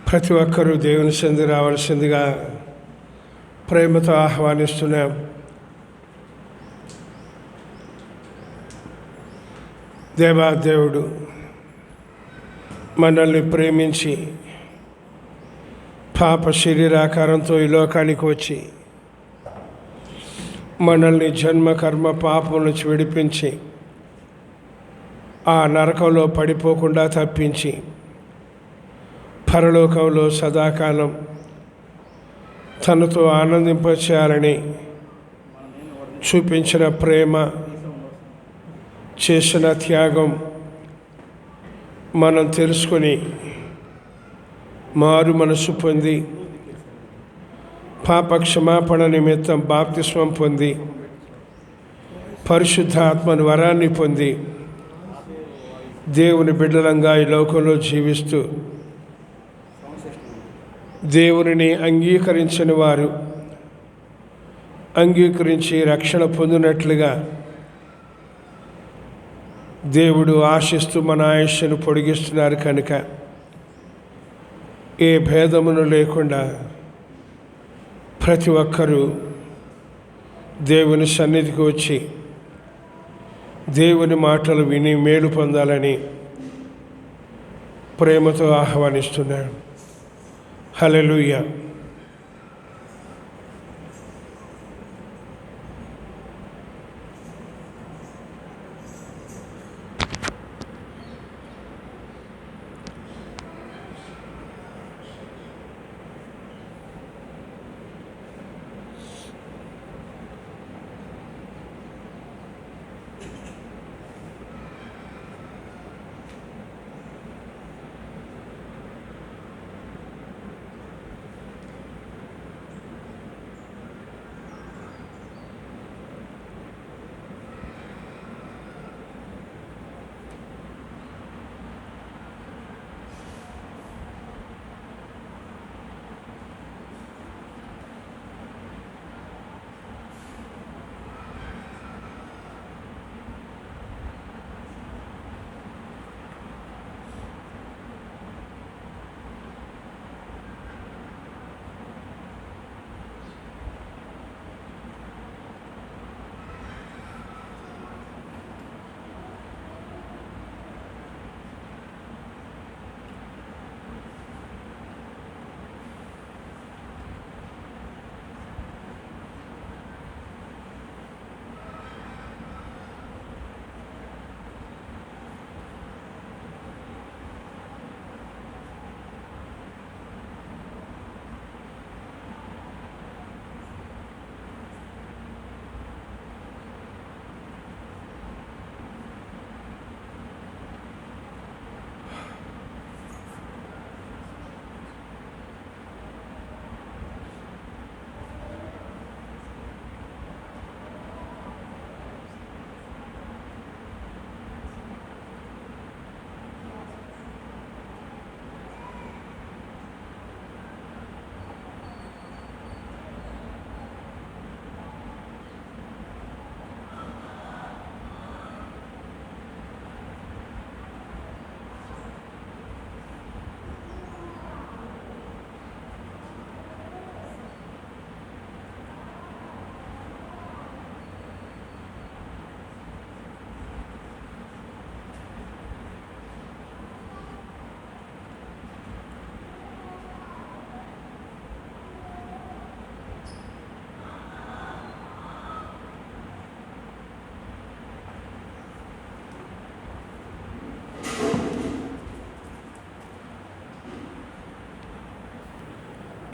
ప్రతి ఒక్కరూ దేవుని సన్నిధికి రావాల్సిందిగా ప్రేమతో ఆహ్వానిస్తున్నాం. దేవాదేవుడు మనల్ని ప్రేమించి పాప శరీరాకారంతో ఈ లోకానికి వచ్చి మనల్ని జన్మ కర్మ పాపం నుంచి విడిపించి ఆ నరకంలో పడిపోకుండా తప్పించి పరలోకంలో సదాకాలం తనతో ఆనందింపచేయాలని చూపించిన ప్రేమ, చేసిన త్యాగం మనం తెలుసుకొని మారు మనసు పొంది పాప క్షమాపణ నిమిత్తం బాప్తిస్మం పొంది పరిశుద్ధాత్మని వరాన్ని పొంది దేవుని బిడ్డలంగా ఈ లోకంలో జీవిస్తూ దేవునిని అంగీకరించిన వారు అంగీకరించి రక్షణ పొందినట్లుగా దేవుడు ఆశిస్తూ మన ఆయుష్ను పొడిగిస్తున్నారు. కనుక ఏ భేదమును లేకుండా ప్రతి ఒక్కరూ దేవుని సన్నిధికి వచ్చి దేవుని మాటలు విని మేలు పొందాలని ప్రేమతో ఆహ్వానిస్తున్నాను. హల్లెలూయా.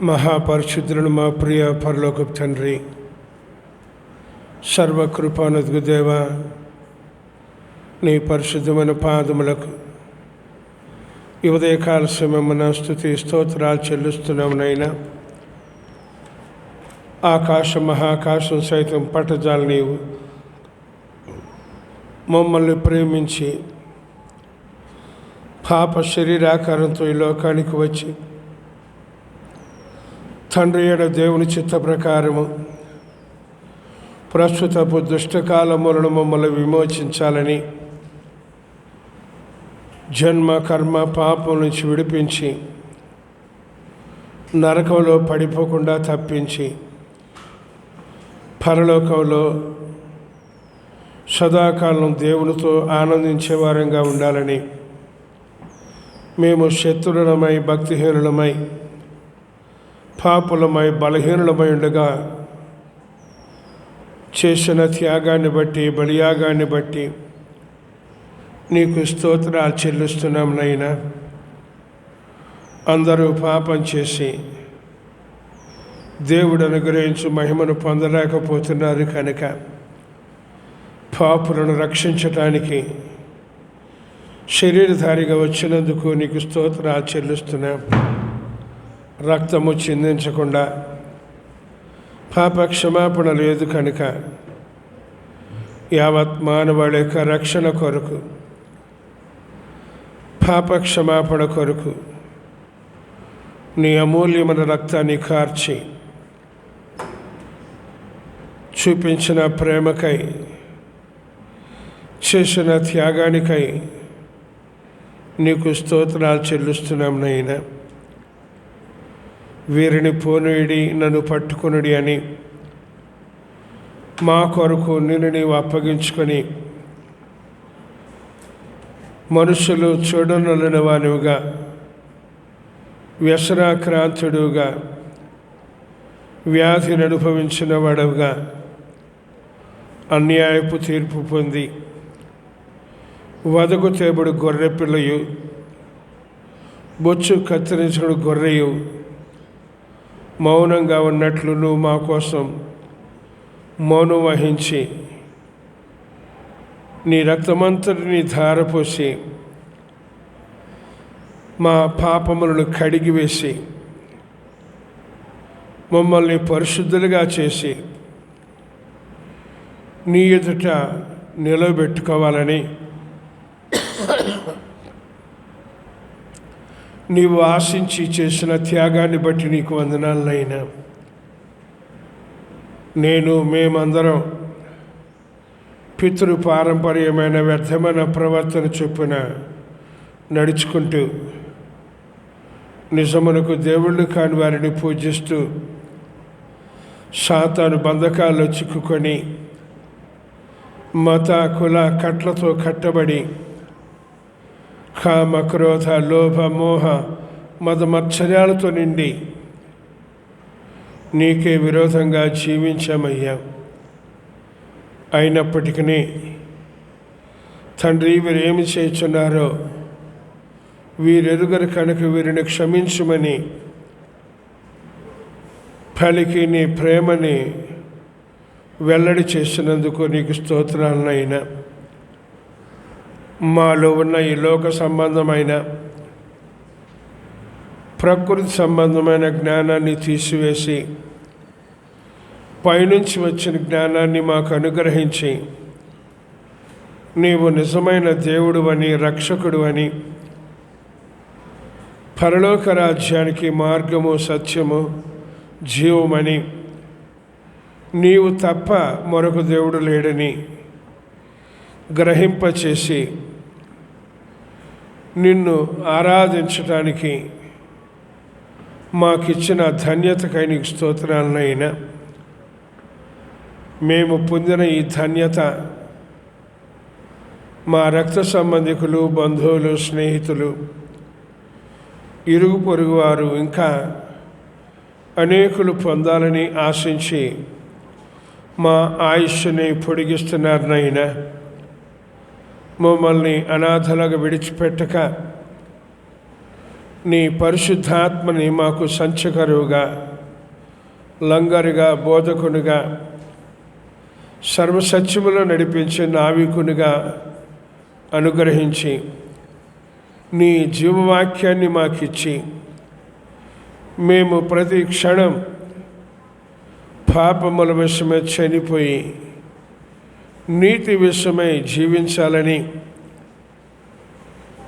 మహాపరిశుద్ధులను మా ప్రియ పరలోకపు తండ్రి, సర్వకృపానదుగు దేవ, నీ పరిశుద్ధమైన పాదములకు ఈ ఉదయకాల సమయమున స్తుతి స్తోత్రాలు చెల్లిస్తున్నాము. నైనా ఆకాశం మహాకాశం సైతం పట్టజాలు నీవు మమ్మల్ని ప్రేమించి పాప శరీరాకారంతో ఈ లోకానికి వచ్చి తండ్రి అయిన దేవుని చిత్త ప్రకారము ప్రస్తుతపు దుష్టకాలములను మమ్మల్ని విమోచించాలని జన్మ కర్మ పాపం నుంచి విడిపించి నరకంలో పడిపోకుండా తప్పించి పరలోకంలో సదాకాలం దేవునితో ఆనందించే వారంగా ఉండాలని మేము శత్రులమై, భక్తిహీనులమై, పాపులమై, బలహీనులమై ఉండగా చేసిన త్యాగాన్ని బట్టి, బలియాగాన్ని బట్టి నీకు స్తోత్రాలు చెల్లిస్తున్నాం నైనా. అందరూ పాపం చేసి దేవుడు అనుగ్రహించు మహిమను పొందలేకపోతున్నారు కనుక పాపులను రక్షించటానికి శరీరధారిగా వచ్చినందుకు నీకు స్తోత్రాలు చెల్లిస్తున్నాం. రక్తము చిందించకుండా పాప క్షమాపణ లేదు కనుక యావత్ మానవాళి యొక్క రక్షణ కొరకు, పాప క్షమాపణ కొరకు నీ అమూల్యమైన రక్తాన్ని కార్చి చూపించిన ప్రేమకై, చేసిన త్యాగానికై నీకు స్తోత్రాలు చెల్లిస్తున్నాం నైనా. వీరిని పోనీడి, నన్ను పట్టుకొనుడి అని మా కొరకు నిన్ను నీవు అప్పగించుకొని మనుషులు చూడనొల్లని వానివిగా, వ్యసనాక్రాంతుడుగా, వ్యాధిని అనుభవించిన వాడవుగా అన్యాయపు తీర్పు పొంది వదకు తేబుడు గొర్రె పిల్లయు, బొచ్చు కత్తిరించిన గొర్రెయు మౌనంగా ఉన్నట్లు నువ్వు మా కోసం మౌనం వహించి నీ రక్తమంతటిని ధారపోసి మా పాపములను కడిగివేసి మమ్మల్ని పరిశుద్ధులుగా చేసి నీ ఎదుట నిలబెట్టుకోవాలని నీవు ఆశించి చేసిన త్యాగాన్ని బట్టి నీకు వందనాలనైనా. మేమందరం పితృ పారంపర్యమైన వ్యర్థమైన ప్రవర్తన చొప్పున నడుచుకుంటూ నిజమునకు దేవుళ్ళు కాని వారిని పూజిస్తూ సాతాను బంధకాల్లో చిక్కుకొని మత కుల కట్లతో కట్టబడి కామ, క్రోధ, లోభ, మోహ, మదమత్సర్యాలతో నిండి నీకే విరోధంగా జీవించామయ్యా. అయినప్పటికీ తండ్రి, వీరేమి చేస్తున్నారో వీరెరుగరు కనుక వీరిని క్షమించుమని పలికి నీ ప్రేమని వెల్లడి చేసినందుకు నీకు స్తోత్రాలనైనా. మాలో ఉన్న ఈ లోక సంబంధమైన, ప్రకృతి సంబంధమైన జ్ఞానాన్ని తీసివేసి పైనుంచి వచ్చిన జ్ఞానాన్ని మాకు అనుగ్రహించి నీవు నిజమైన దేవుడు అని, రక్షకుడు అని, పరలోక రాజ్యానికి మార్గము, సత్యము, జీవమని, నీవు తప్ప మరొక దేవుడు లేడని గ్రహింపచేసి నిన్ను ఆరాధించటానికి మాకిచ్చిన ధన్యతకై నీకు స్తోత్రాలనైనా. మేము పొందిన ఈ ధన్యత మా రక్త సంబంధికులు, బంధువులు, స్నేహితులు, ఇరుగు పొరుగు వారు ఇంకా అనేకులు పొందాలని ఆశించి మా ఆయుష్ని పొడిగిస్తున్నారు నైనా. మమ్మల్ని అనాథలుగా విడిచిపెట్టక నీ పరిశుద్ధాత్మని మాకు సంచకరువుగా, లంగరుగా, బోధకునిగా, సర్వసత్యములో నడిపించే నావికునిగా అనుగ్రహించి నీ జీవవాక్యాన్ని మాకిచ్చి మేము ప్రతి క్షణం పాపముల విషయమై చనిపోయి నీతి విషయమై జీవించాలని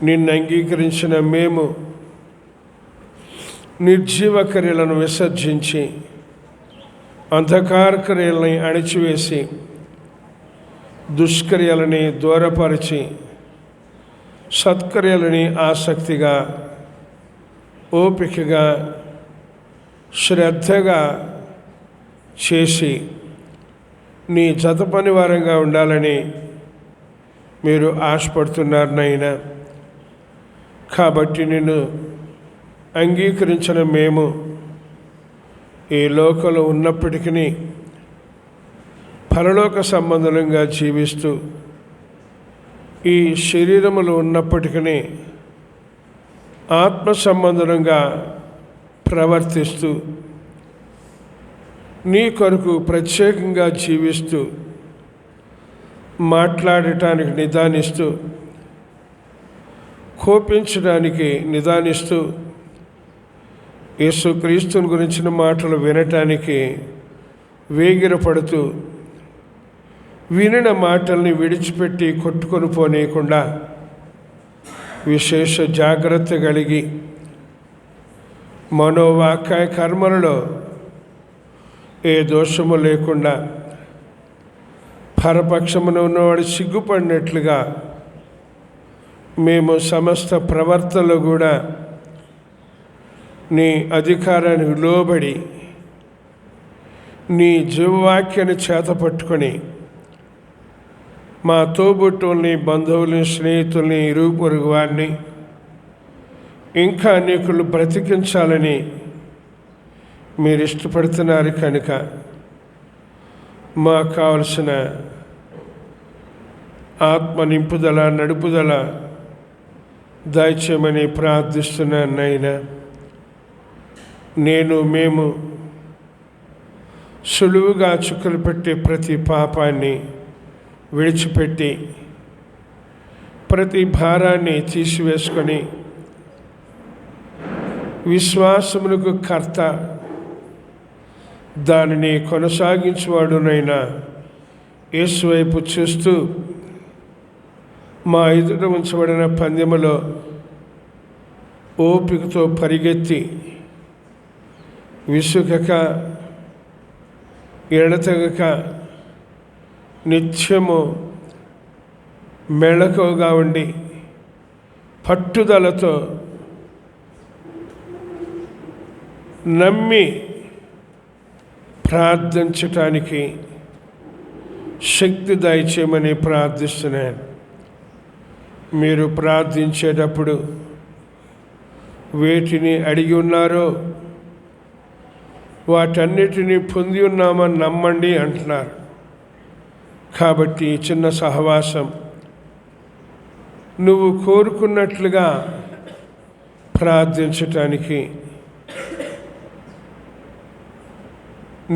నిన్ను అంగీకరించిన మేము నిర్జీవ క్రియలను విసర్జించి అంధకార క్రియలని అణిచివేసి దుష్క్రియలని దూరపరిచి సత్క్రియలని ఆసక్తిగా, ఓపికగా, శ్రద్ధగా చేసి నీ జత పనివారంగా ఉండాలని మీరు ఆశపడుతున్నారు నాయనా. కాబట్టి నిన్ను అంగీకరించిన మేము ఈ లోకంలో ఉన్నప్పటికీ పరలోక సంబంధంగా జీవిస్తూ, ఈ శరీరములో ఉన్నప్పటికీ ఆత్మ సంబంధంగా ప్రవర్తిస్తూ, నీ కొరకు ప్రత్యేకంగా జీవిస్తూ, మాట్లాడటానికి నిదానిస్తూ, కోపించడానికి నిదానిస్తూ, యేసుక్రీస్తుని గురించిన మాటలు వినటానికి వేగిరపడుతూ, వినిన మాటల్ని విడిచిపెట్టి కొట్టుకొని పోనీయకుండా విశేష జాగ్రత్త కలిగి మనోవాక్య కర్మలలో ఏ దోషము లేకుండా పరపక్షమున ఉన్నవాడు సిగ్గుపడినట్లుగా మేము సమస్త ప్రవర్తనలో కూడా నీ అధికారానికి లోబడి నీ జీవవాక్యాన్ని చేతపట్టుకొని మా తోబుట్టుల్ని, బంధువుల్ని, స్నేహితుల్ని, ఇరుగు పొరుగు వారిని ఇంకా అనేకులు బ్రతికించాలని మీరు ఇష్టపడుతున్నారు కనుక మాకు కావలసిన ఆత్మ నింపుదల, నడుపుదల దయచేయమని ప్రార్థిస్తున్నాను నాయనా. మేము సులువుగా చుక్కలు పెట్టే ప్రతి పాపాన్ని విడిచిపెట్టి ప్రతి భారాన్ని తీసివేసుకొని విశ్వాసమునకు కర్త, దానిని కొనసాగించువాడునైనా యేసు వైపు చూస్తూ మా ఎదుట ఉంచబడిన పందెములో ఓపికతో పరిగెత్తి విసుగక ఎడతెగక నిత్యము మెళకువగా ఉండి పట్టుదలతో నమ్మి ప్రార్థించటానికి శక్తి దయచేయమని ప్రార్థిస్తున్నాను. మీరు ప్రార్థించేటప్పుడు వేటిని అడిగి ఉన్నారో వాటన్నిటినీ పొంది ఉన్నామని నమ్మండి అంటున్నారు. కాబట్టి చిన్న సహవాసం నువ్వు కోరుకున్నట్లుగా ప్రార్థించటానికి,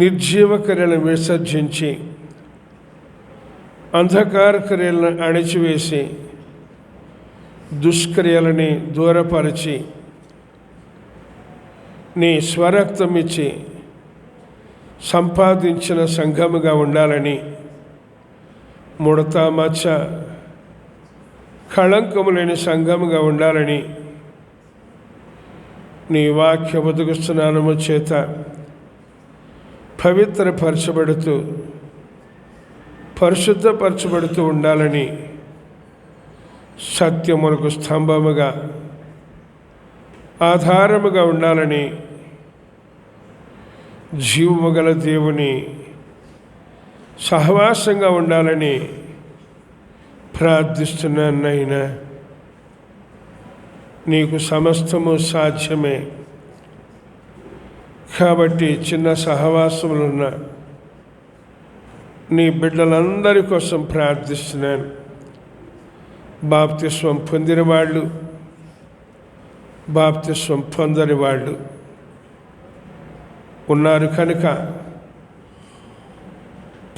నిర్జీవ క్రియలను విసర్జించి అంధకార క్రియలను అణిచివేసి దుష్క్రియలని దూరపరిచి నీ స్వరక్తం ఇచ్చి సంపాదించిన సంఘముగా ఉండాలని, ముడత మచ్చ కళంకము లేని సంఘముగా ఉండాలని నీ వాక్య ఉదక స్నానము చేత పవిత్రపరచబడుతూ పరిశుద్ధపరచబడుతూ ఉండాలని, సత్యమునకు స్తంభముగా ఆధారముగా ఉండాలని, జీవము గల దేవుని సహవాసంగా ఉండాలని ప్రార్థిస్తున్నాను నాయనా. నీకు సమస్తము సాధ్యమే. కాబట్టి చిన్న సహవాసములున్న నీ బిడ్డలందరి కోసం ప్రార్థిస్తున్నాను. బాప్తిస్వం పొందిన వాళ్ళు, బాప్తిస్వం పొందని వాళ్ళు ఉన్నారు కనుక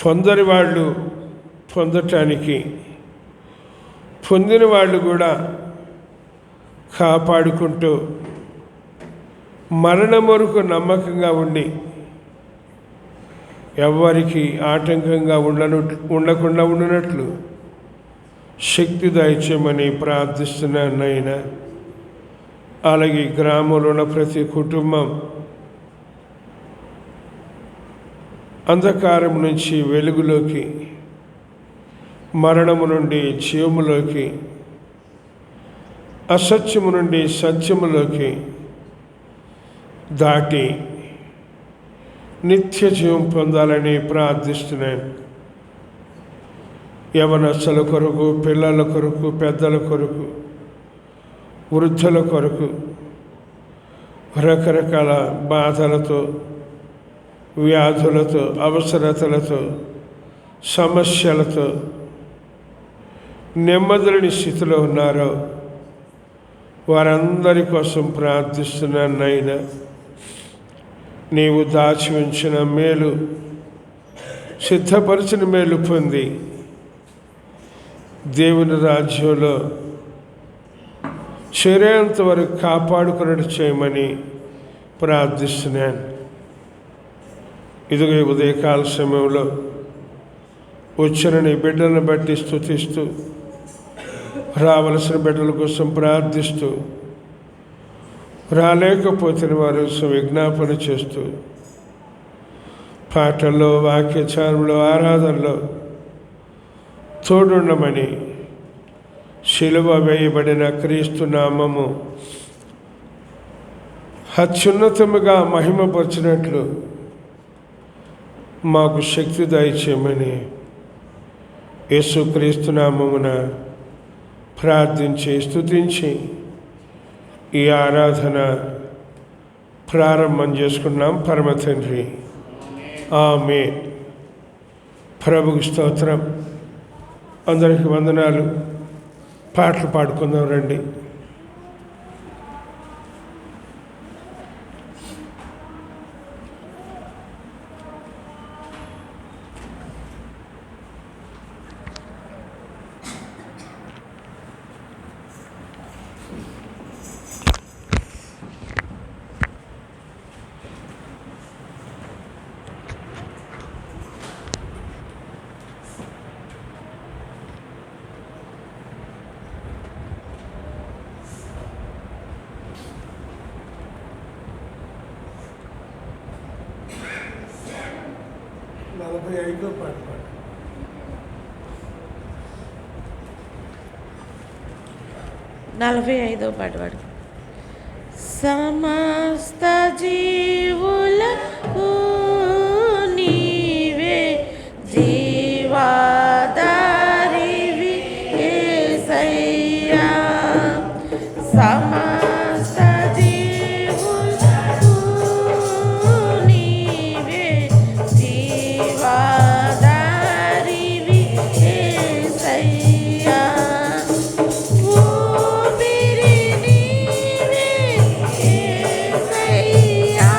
పొందని వాళ్ళు పొందటానికి, పొందిన వాళ్ళు కూడా కాపాడుకుంటూ మరణం వరకు నమ్మకంగా ఉండి ఎవరికి ఆటంకంగా ఉండకుండా ఉండినట్లు శక్తి దయచేయమని ప్రార్థిస్తున్నాను నాయనా. అలాగే గ్రామంలో ఉన్న ప్రతి కుటుంబం అంధకారం నుంచి వెలుగులోకి, మరణము నుండి జీవములోకి, అసత్యము నుండి సత్యములోకి దాటి నిత్య జీవం పొందాలని ప్రార్థిస్తున్నాను. యవనస్తుల కొరకు, పిల్లల కొరకు, పెద్దల కొరకు, వృద్ధుల కొరకు, రకరకాల బాధలతో, వ్యాధులతో, అవసరతలతో, సమస్యలతో నెమ్మదిలేని స్థితిలో ఉన్నారో వారందరి కోసం ప్రార్థిస్తున్నాను. నాయనా, నీవు దాచి ఉంచిన మేలు, సిద్ధపరిచిన మేలు పొంది దేవుని రాజ్యంలో చేరేంత వరకు కాపాడుకున్నట్టు చేయమని ప్రార్థిస్తున్నాను. ఇదిగో ఉదయకాల సమయంలో వచ్చిన నీ బిడ్డలను బట్టి స్తుతిస్తూ, రావలసిన బిడ్డల కోసం ప్రార్థిస్తూ, రాలేకపోతే వారి కోసం విజ్ఞాపన చేస్తూ, పాటల్లో, వాక్యచారంలో, ఆరాధనలో తోడుండమని శిలువ వేయబడిన క్రీస్తు నామము అత్యున్నతముగా మహిమపరిచినట్లు మాకు శక్తి దయచేయమని యేసుక్రీస్తు నామమున ప్రార్థించి స్తుతించి ఈ ఆరాధన ప్రారంభం చేసుకున్నాం. పరమ తండ్రి, ఆమేన్. ప్రభుకి స్తోత్రం. అందరికి వందనాలు. పాటలు పాడుకుందాం రండి. నలభై ఐదో పాట పాడు. సమస్త జీవులకు నీవే జీవాధారివి యేసయ్యా. సమస్త జీవులకు నీవే జీవాధారివి యేసయ్యా. ఊపిరి నీవే యేసయ్యా.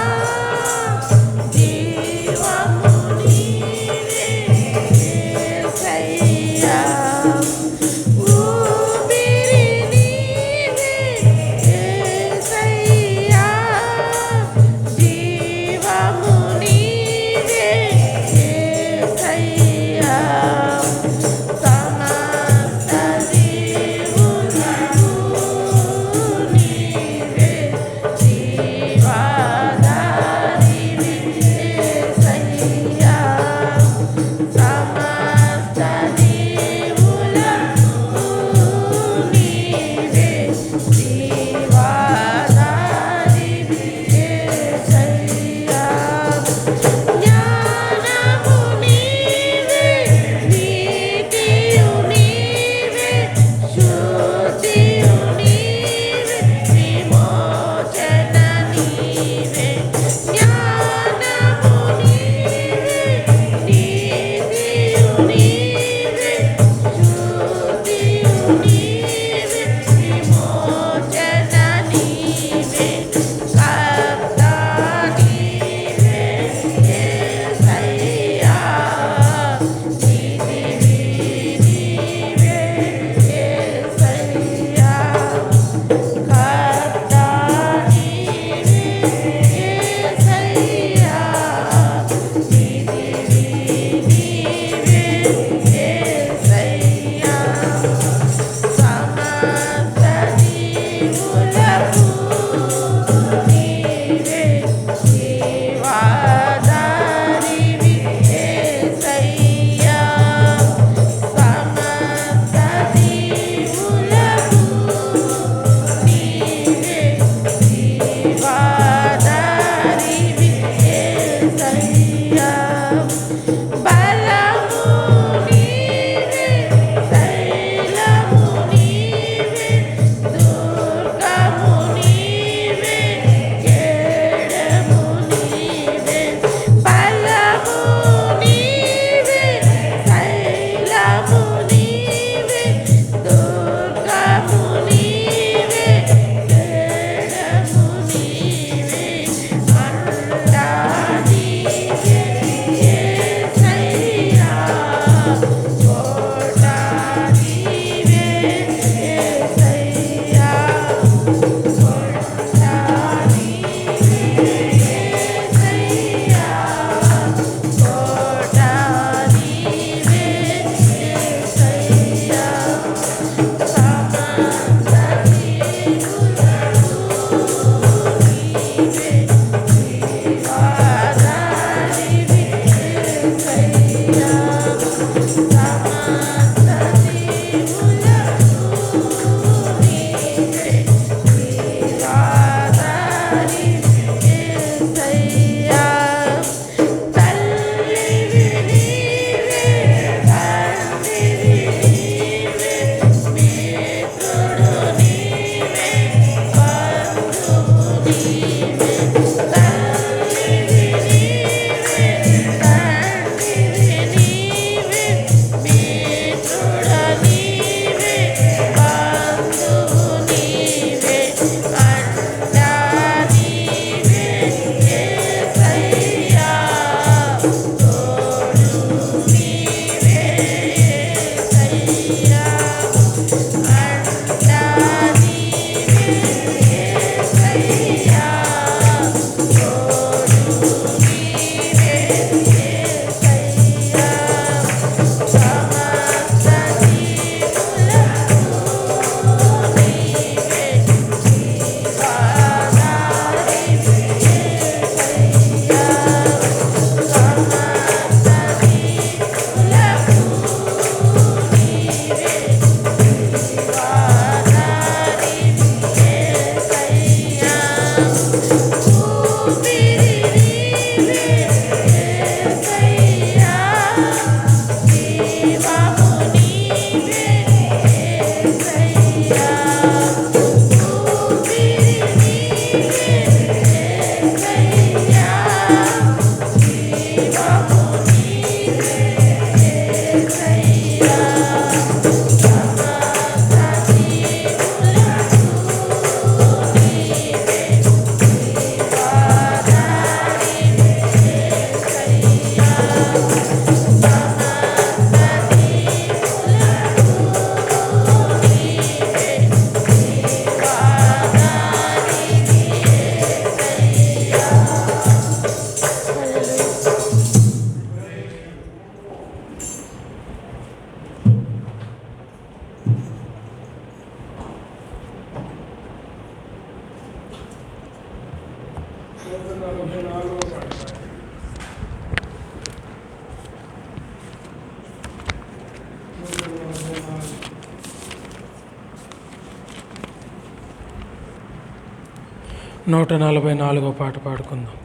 144 పాట పాడుకుందాం.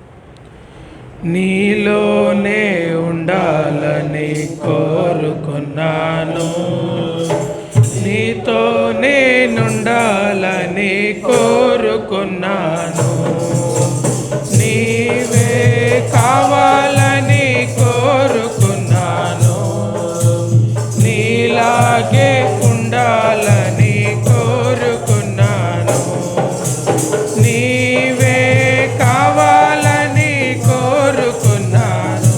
నీలోనే ఉండాలని కోరుకున్నాను, నీతో నేనుండాలని కోరుకున్నాను, నీవే కావాలని కోరుకున్నాను, నీలాగే ఉండాలని కోరుకున్నాను, నీవే కావాలని కోరుకున్నాను,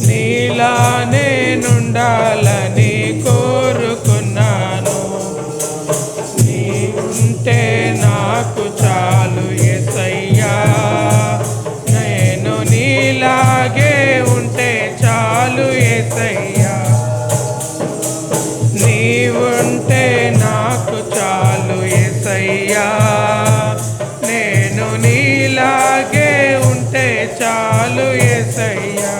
నీలా నేనుండాలని కోరుకున్నాను, నీవుంటే నాకు చాలు యేసయ్యా, నేను నీలాగే ఉంటే చాలు యేసయ్యా, నీవుంటే నాకు చాలు యేసయ్యా, నేను నీలాగే ఉంటే చాలు యేసయ్యా.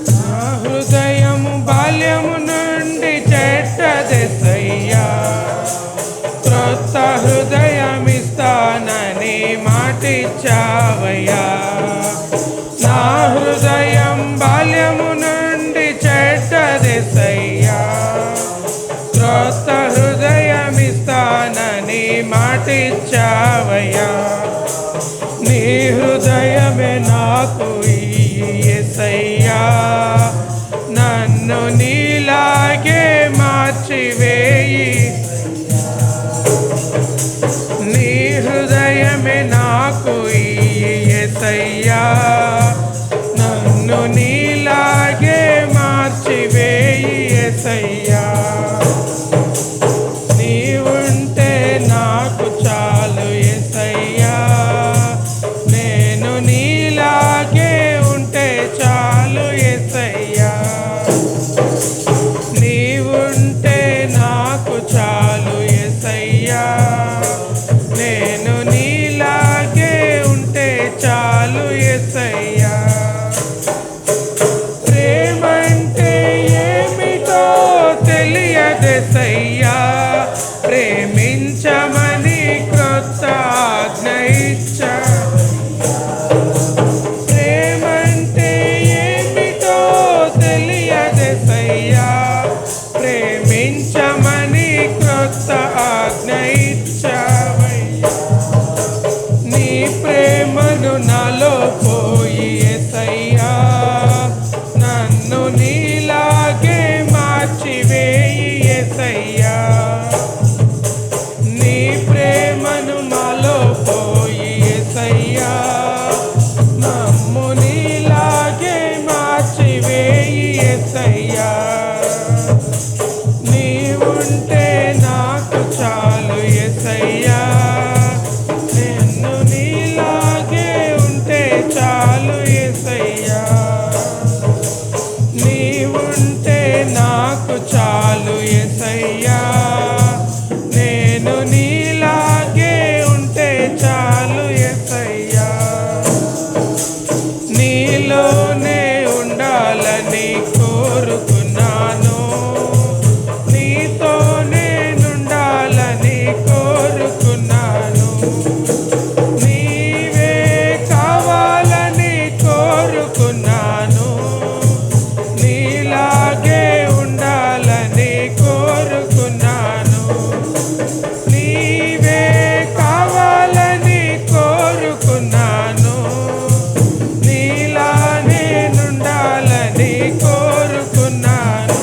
నా హృదయము బాల్యము నుండి చెడ్డదెసయ్యా, క్రొత్త హృదయమిస్తానని మాటిచ్చావయ్యా. నా హృదయం బాల్యము నుండి చెడ్డదెసయ్యా, క్రొత్త హృదయమిస్తానని మాటిచ్చావయ్యా. నీ హృదయమే నాకు యేసయ్యా, నన్ను నీలాగే మార్చివేయి. నీ హృదయమే నాకు యేసయ్యా, నీవే కావాలని కోరుకున్నాను, నీలాగే ఉండాలని కోరుకున్నాను. నీవే కావాలని కోరుకున్నాను, నీలానే నుండాలని కోరుకున్నాను.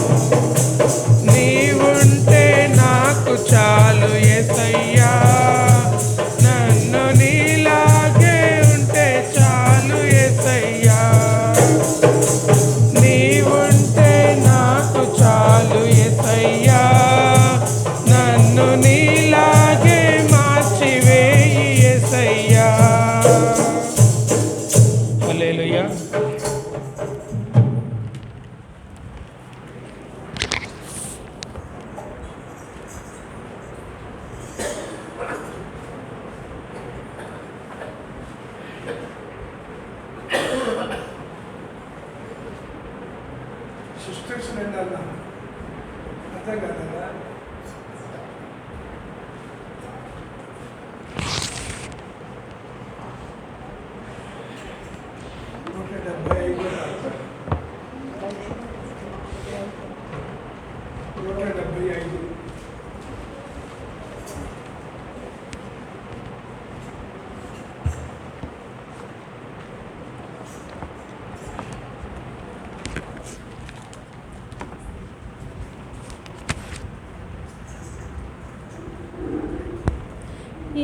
నీవుంటే నాకు చాలు యేసయ్యా, నన్ను నీలాగే ఉంటే చాలు యేసయ్యా. నీవుంటే నాకు చాలు యేసయ్యా, నన్ను నీలాగే మార్చివేయి యేసయ్యా. హల్లెలూయా. సిస్టర్స్ అర్థం కదా.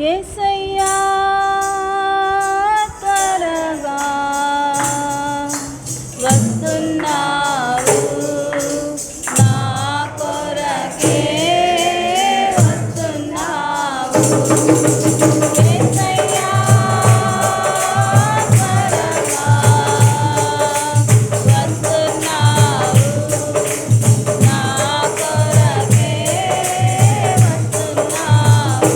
యేసయ్యా త్వరగా వస్తున్నావు, నా కొరకే వస్తున్నావు. యేసయ్యా త్వరగా వస్తున్నావు, నా కొరకే వస్తున్నావు.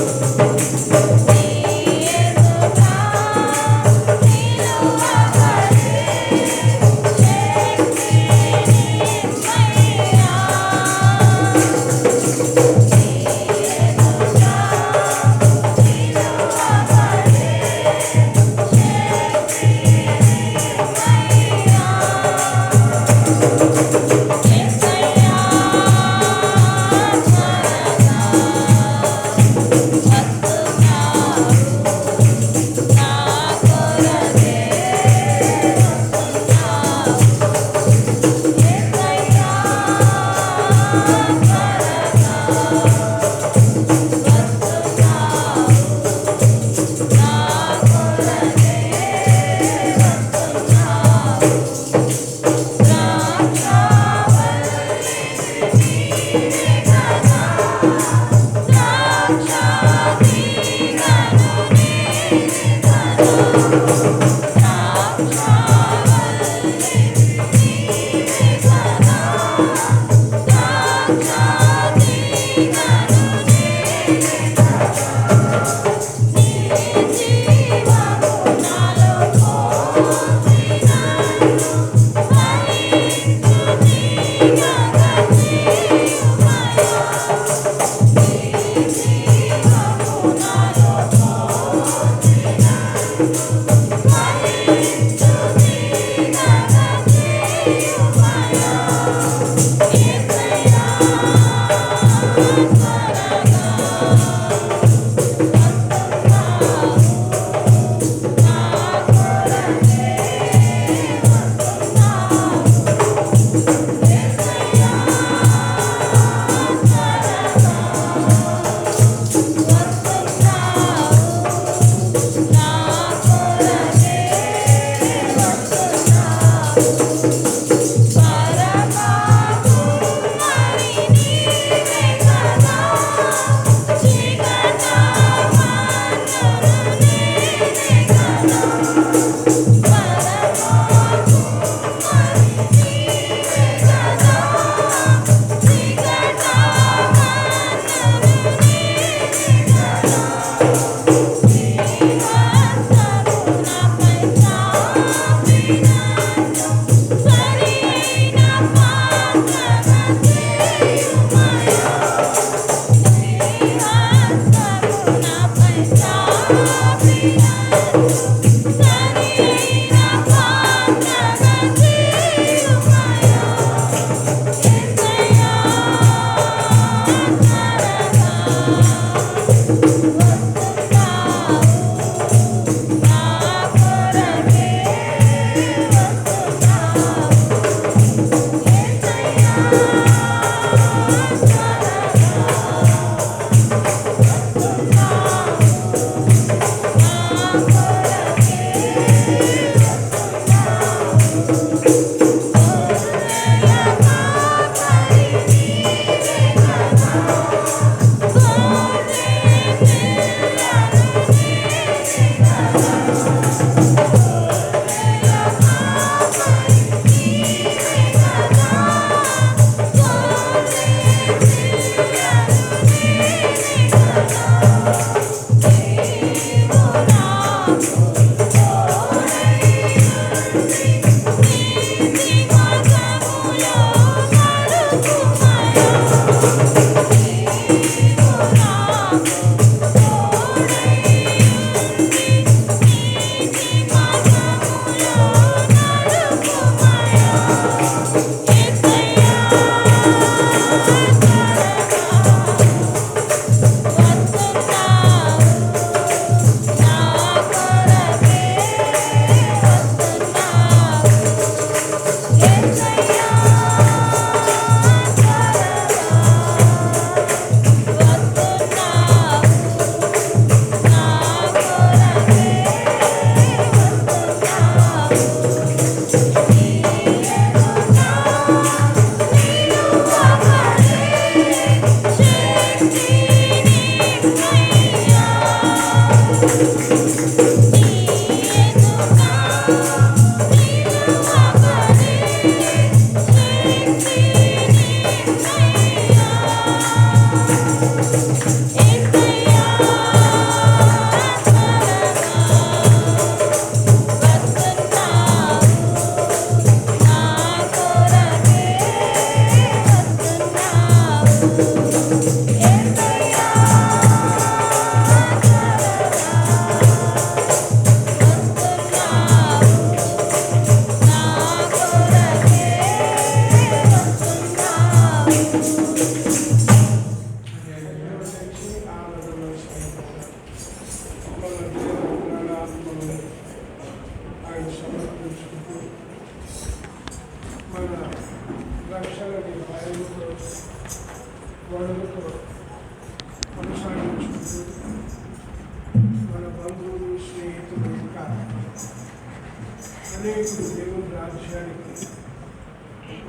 అనేకులు దేవుని రాజ్యానికి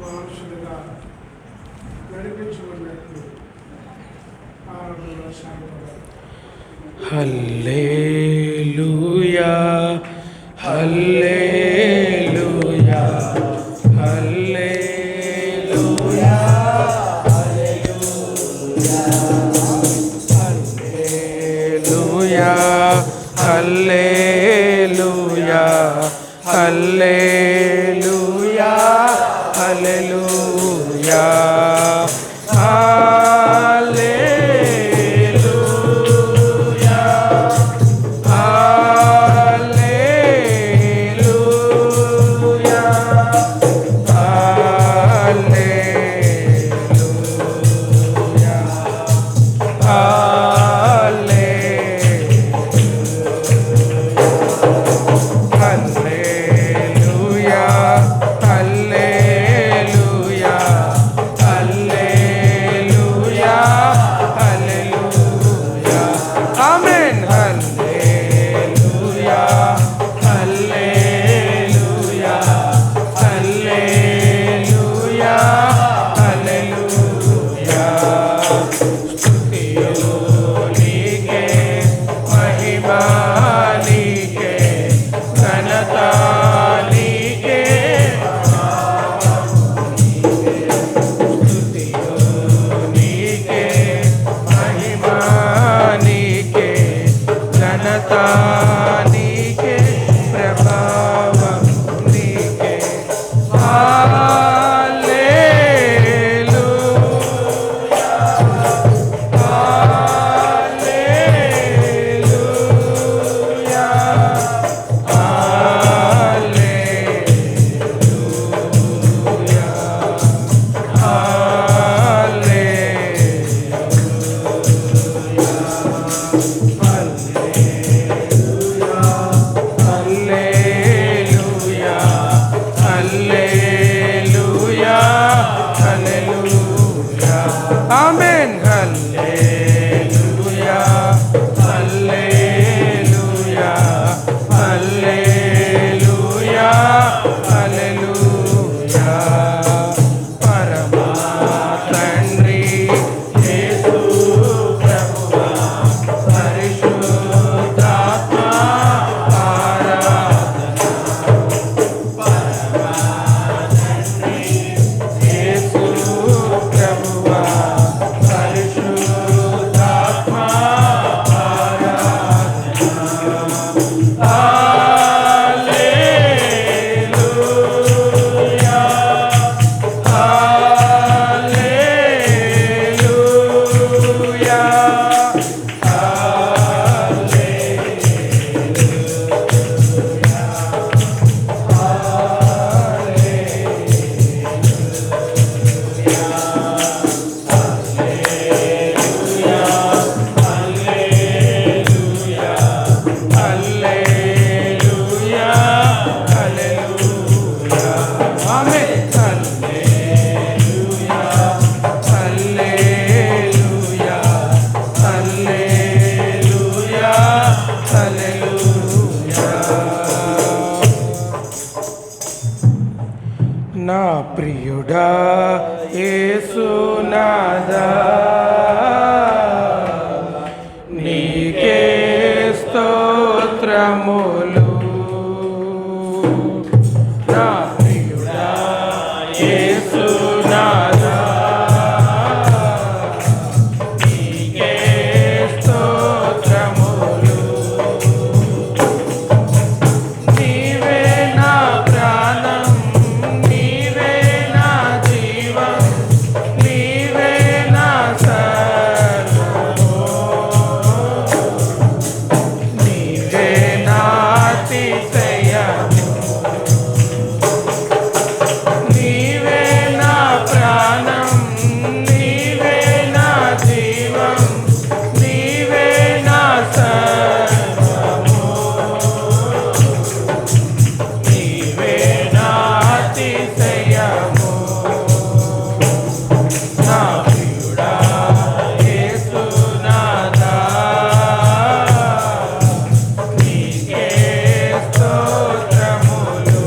వారసులుగా నడిపించబడినట్లు ఆరంభంలో సాగుతారు. హల్లెలూయా హల్లెలూయా హల్లెలూయా హల్లెలూయా హల్లెలూయా హల్లెలూయా హల్లెలూయా నా ప్రియుడా యేసునాథా నీకే స్తోత్రము స్తోత్రములు నా ప్రియుడా యేసునాథా నీకే స్తోత్రములు నీవే నా ప్రాణం నీవే నా జీవం నీవే నా సర్వము నీవే నా అతిశయము నీవే నా ప్రాణం నీవే నా జీవం నీవే నా సర్వము నీవే నా అతిశయము నా ప్రియుడా యేసునాథా నీకే స్తోత్రములు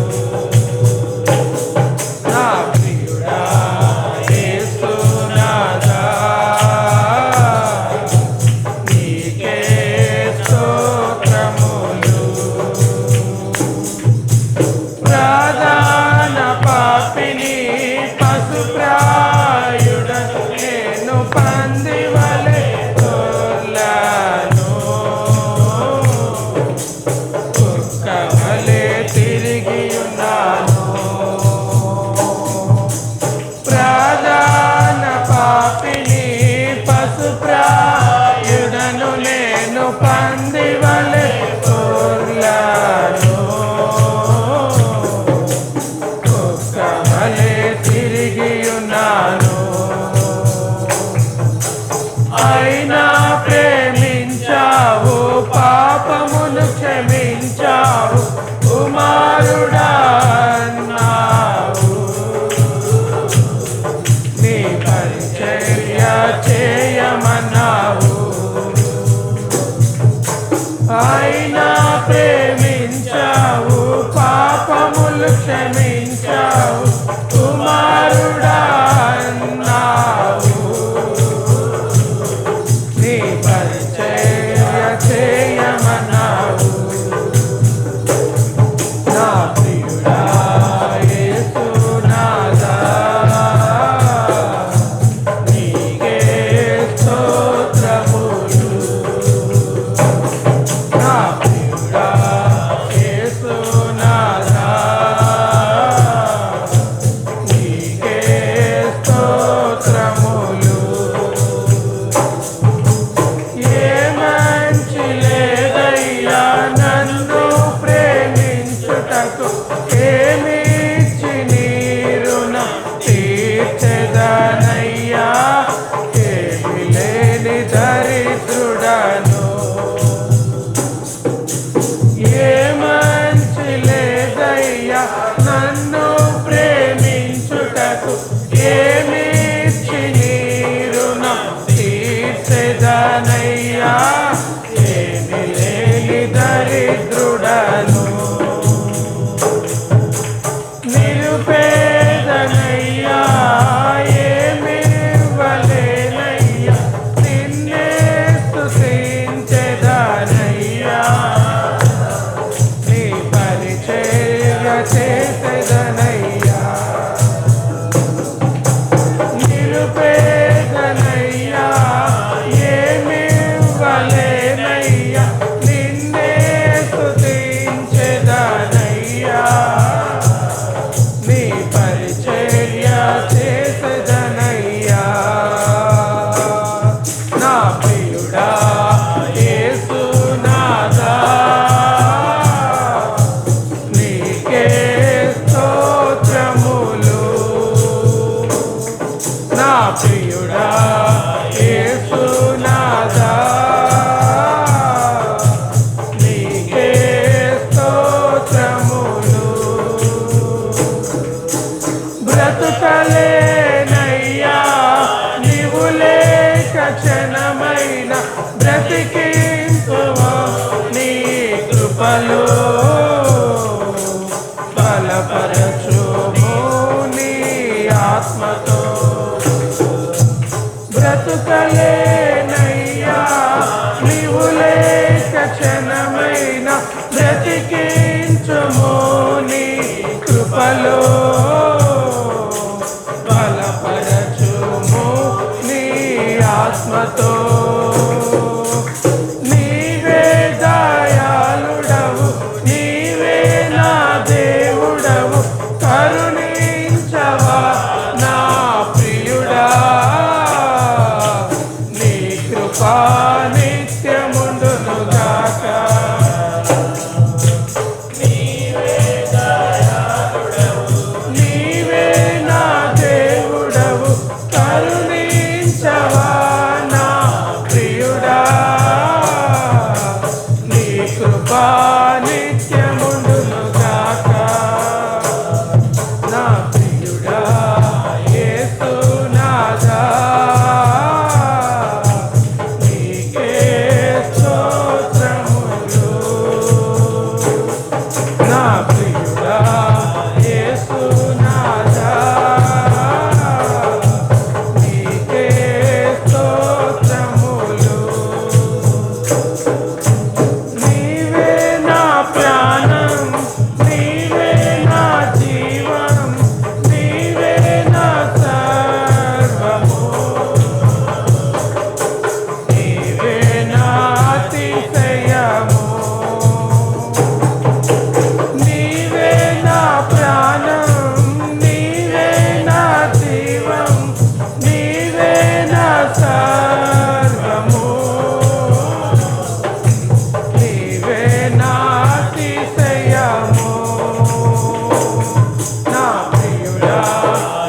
నా ప్రియుడా యేసునాథా నీకే స్తోత్రములు ప్రధాన పాపిని పశుప్రాయుడ నేను పందివలె తోలాను కుక్కవలె తిరిగి ఉన్నాను ప్రధాన పాపిని పశుప్రాయుడను నేను పందివలె తోలాను కుక్కవలె తిరిగి ఉన్నాను అయినా ప్రేమించావు పాపమును క్షమించావు కుమారుడా అన్నావు నీ పరిచర్య చేయమన్నావు అయినా ప్రేమించావు పాపములు క్షమించావు కుమారుడా అన్నావు నీ పరిచర్య చేయమన్నావు నా ప్రియుడా యేసునాథా నీకే స్తోత్రములు నా ప్రియుడా యేసునాథా నీకే స్తోత్రములు ఏ మంచి లేదయ్యా నన్ను ప్రేమించుటకు ఏమిచ్చి నీ రుణం తీర్చెదనయ్యా ఏమి లేని దరిద్రుడను ఏ మంచి లేదయ్యా నన్ను ప్రేమించుటకు ఏమిచ్చి నీ రుణం తీర్చెదనయ్యా ఏమి లేని దరిద్రుడను నిరుపేదనయ్యా ఏమివ్వలేనయ్యా నిన్నే స్తుతించెదనయ్యా నీ పరిచర్య చేసెదనయ్యా నిరుపేదనయ్యా ఏమివ్వలేనయ్యా నిన్నే స్తుతించెదనయ్యా నీ పరిచర్య చేసెదనయ్యా నా ప్రియుడా యేసునాథా నీకే స్తోత్రములు నా ప్రియుడా యేసునాథా నీకే స్తోత్రములు బ్రతుకలేనయ్యా నీవు లేక క్షణమైన బ్రతికింపువా నీ కృపలో బలపరచుము నీ ఆత్మతో బ్రతుకలేనయ్యా నీవు లేక క్షణమైన బ్రతికించుము నీ కృపలో బలపరచుము నీ ఆత్మతో నీవే దయాళుడవు నీవే నా దేవుడవు కరుణించవా నా ప్రియుడా నీ కృపా నిత్యముండును గాక నీవే నా దేవుడవు కరుణించవా నా ప్రియుడా నీ కృపా నిత్యముండును గాక నా ప్రియుడా యేసునాథా నీకే స్తోత్రములు నా ప్రియుడా యేసునాథా నీకే స్తోత్రములు నీవే నా ప్రాణం నీవే నా జీవం నీవే నా సర్వము నీవే నా అతిశయము నీవే నా ప్రాణం నీవే నా జీవం నీవే నా సర్వము నీవే నా అతిశయము నా ప్రియుడా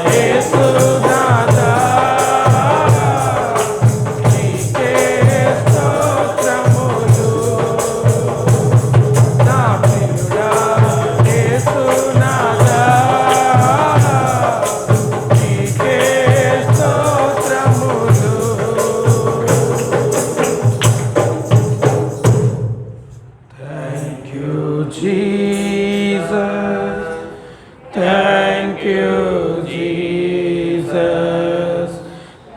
యేసునాథా నీకే స్తోత్రములు నా ప్రియుడా యేసునాథా నీకే స్తోత్రములు Thank you, Jesus. Thank you, Jesus.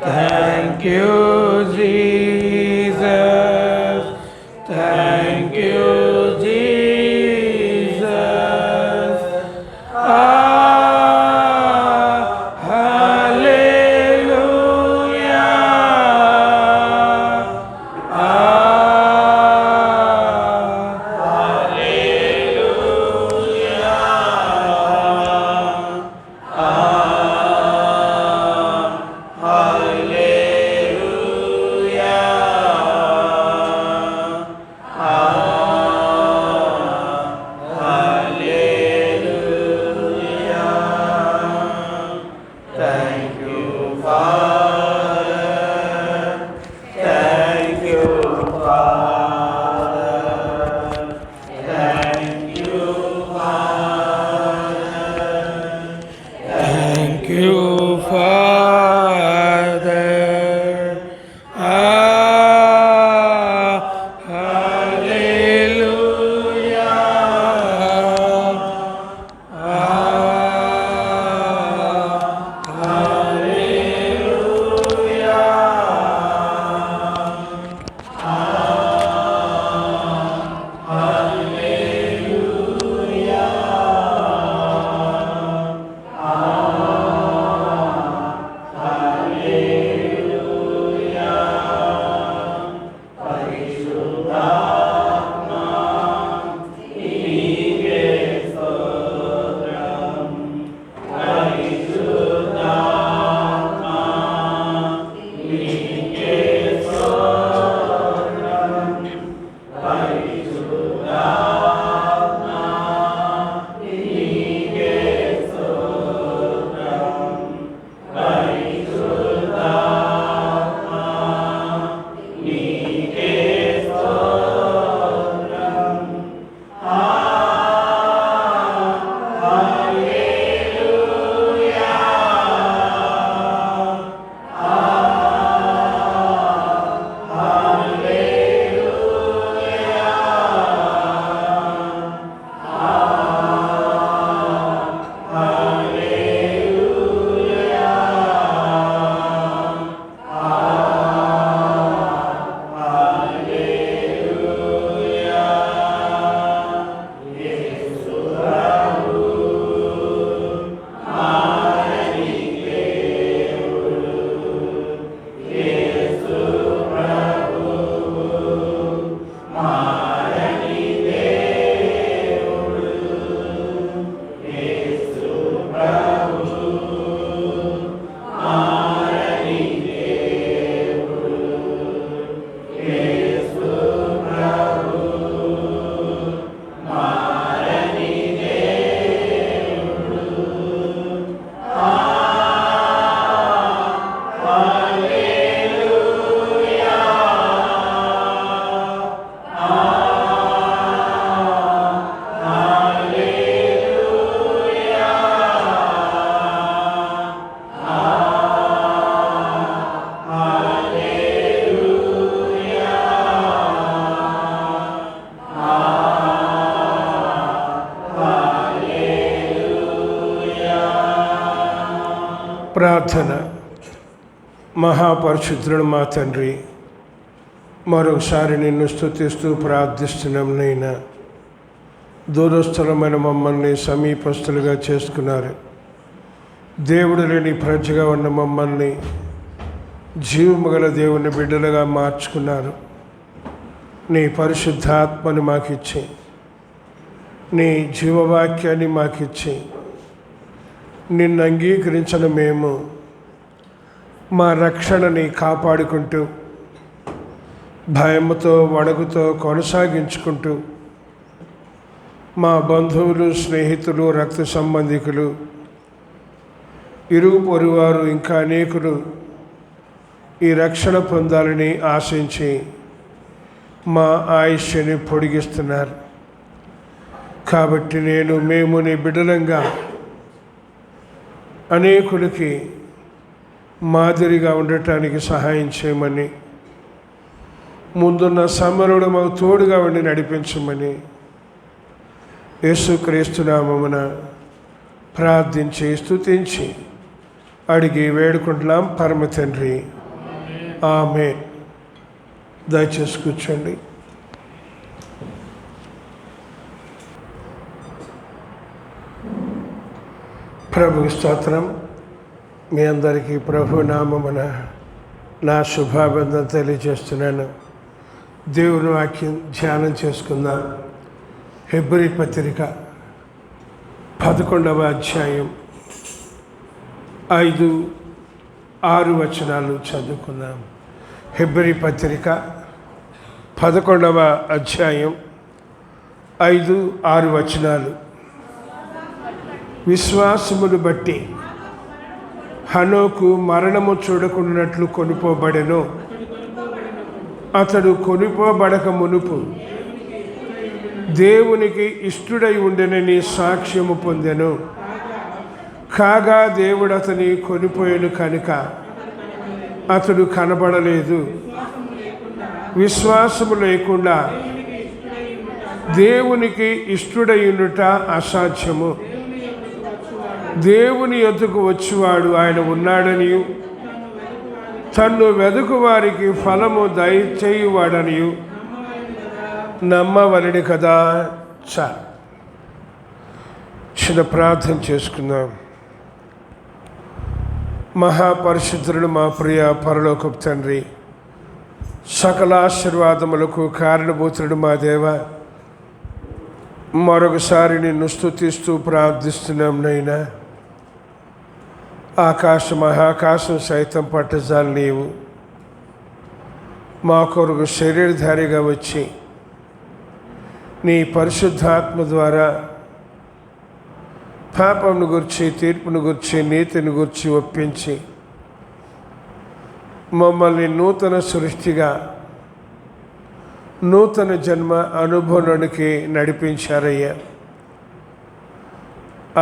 Thank you, Jesus. Thank you, Jesus. Hallelujah. Hallelujah. ప్రార్థన. మహాపరిశుద్ధుడు మా తండ్రి, మరొకసారి నిన్ను స్తుతిస్తూ ప్రార్థిస్తున్నాం నైనా. దూరస్థలమైన మమ్మల్ని సమీపస్తులుగా చేసుకున్నారు. దేవుడు లేని ప్రజగా ఉన్న మమ్మల్ని జీవము గల దేవుని బిడ్డలుగా మార్చుకున్నారు. నీ పరిశుద్ధాత్మని మాకిచ్చి, నీ జీవవాక్యాన్ని మాకిచ్చి, నిన్ను అంగీకరించిన మేము మా రక్షణని కాపాడుకుంటూ, భయముతో వణుకుతో కొనసాగించుకుంటూ, మా బంధువులు, స్నేహితులు, రక్త సంబంధికులు, ఇరుగు పొరువారు ఇంకా అనేకులు ఈ రక్షణ పొందాలని ఆశించి మా ఆయుష్ని పొడిగిస్తున్నారు. కాబట్టి మేము నీ బిడ్డలంగా అనేకులకి మాదిరిగా ఉండటానికి సహాయం చేయమని, ముందున్న సమరుడు మాకు తోడుగా ఉండి నడిపించమని యేసుక్రీస్తు నామమున ప్రార్థించి స్తుతించి అడిగి వేడుకుంటున్నాం పరమ తండ్రి. ఆమేన్. దయచేసి కూర్చోండి. ప్రభుకి స్తోత్రం. మీ అందరికీ ప్రభు నామమున నా శుభాభివందన తెలియజేస్తున్నాను. దేవుని వాక్యం ధ్యానం చేసుకుందాం. హెబ్రీ పత్రిక 11వ అధ్యాయం 5-6 వచనాలు చదువుకుందాం. హెబ్రీ పత్రిక 11వ అధ్యాయం 5-6 వచనాలు. విశ్వాసమును బట్టి హనోకు మరణము చూడకుండానట్లు కొనిపోబడెను. అతడు కొనిపోబడక మునుపు దేవునికి ఇష్టుడై ఉండెనని సాక్ష్యము పొందెను. కాగా దేవుడు అతని కొనిపోయాను కనుక అతడు కనబడలేదు. విశ్వాసము లేకుండా దేవునికి ఇష్టుడై ఉండుట అసాధ్యము. దేవుని యొద్దకు వచ్చువాడు ఆయన ఉన్నాడనియు, తన్ను వెదుకు వారికి ఫలము దయచేయువాడనియు నమ్మవలని కదా. చిన్న ప్రార్థన చేసుకుందాం. మహాపరిశుద్ధుడు మా ప్రియ పరలోకపు తండ్రి, సకల ఆశీర్వాదములకు కారణభూతుడు మా దేవ, మరొకసారి నిన్ను స్తుతిస్తూ ప్రార్థిస్తున్నాం నైనా. మహాకాశం సైతం పట్టజాలు నీవు మా కొరకు శరీరధారిగా వచ్చి నీ పరిశుద్ధాత్మ ద్వారా పాపమును గురించి, తీర్పును గురించి, నీతిని గురించి ఒప్పించి మమ్మల్ని నూతన సృష్టిగా, నూతన జన్మ అనుభవానికి నడిపించారయ్యా.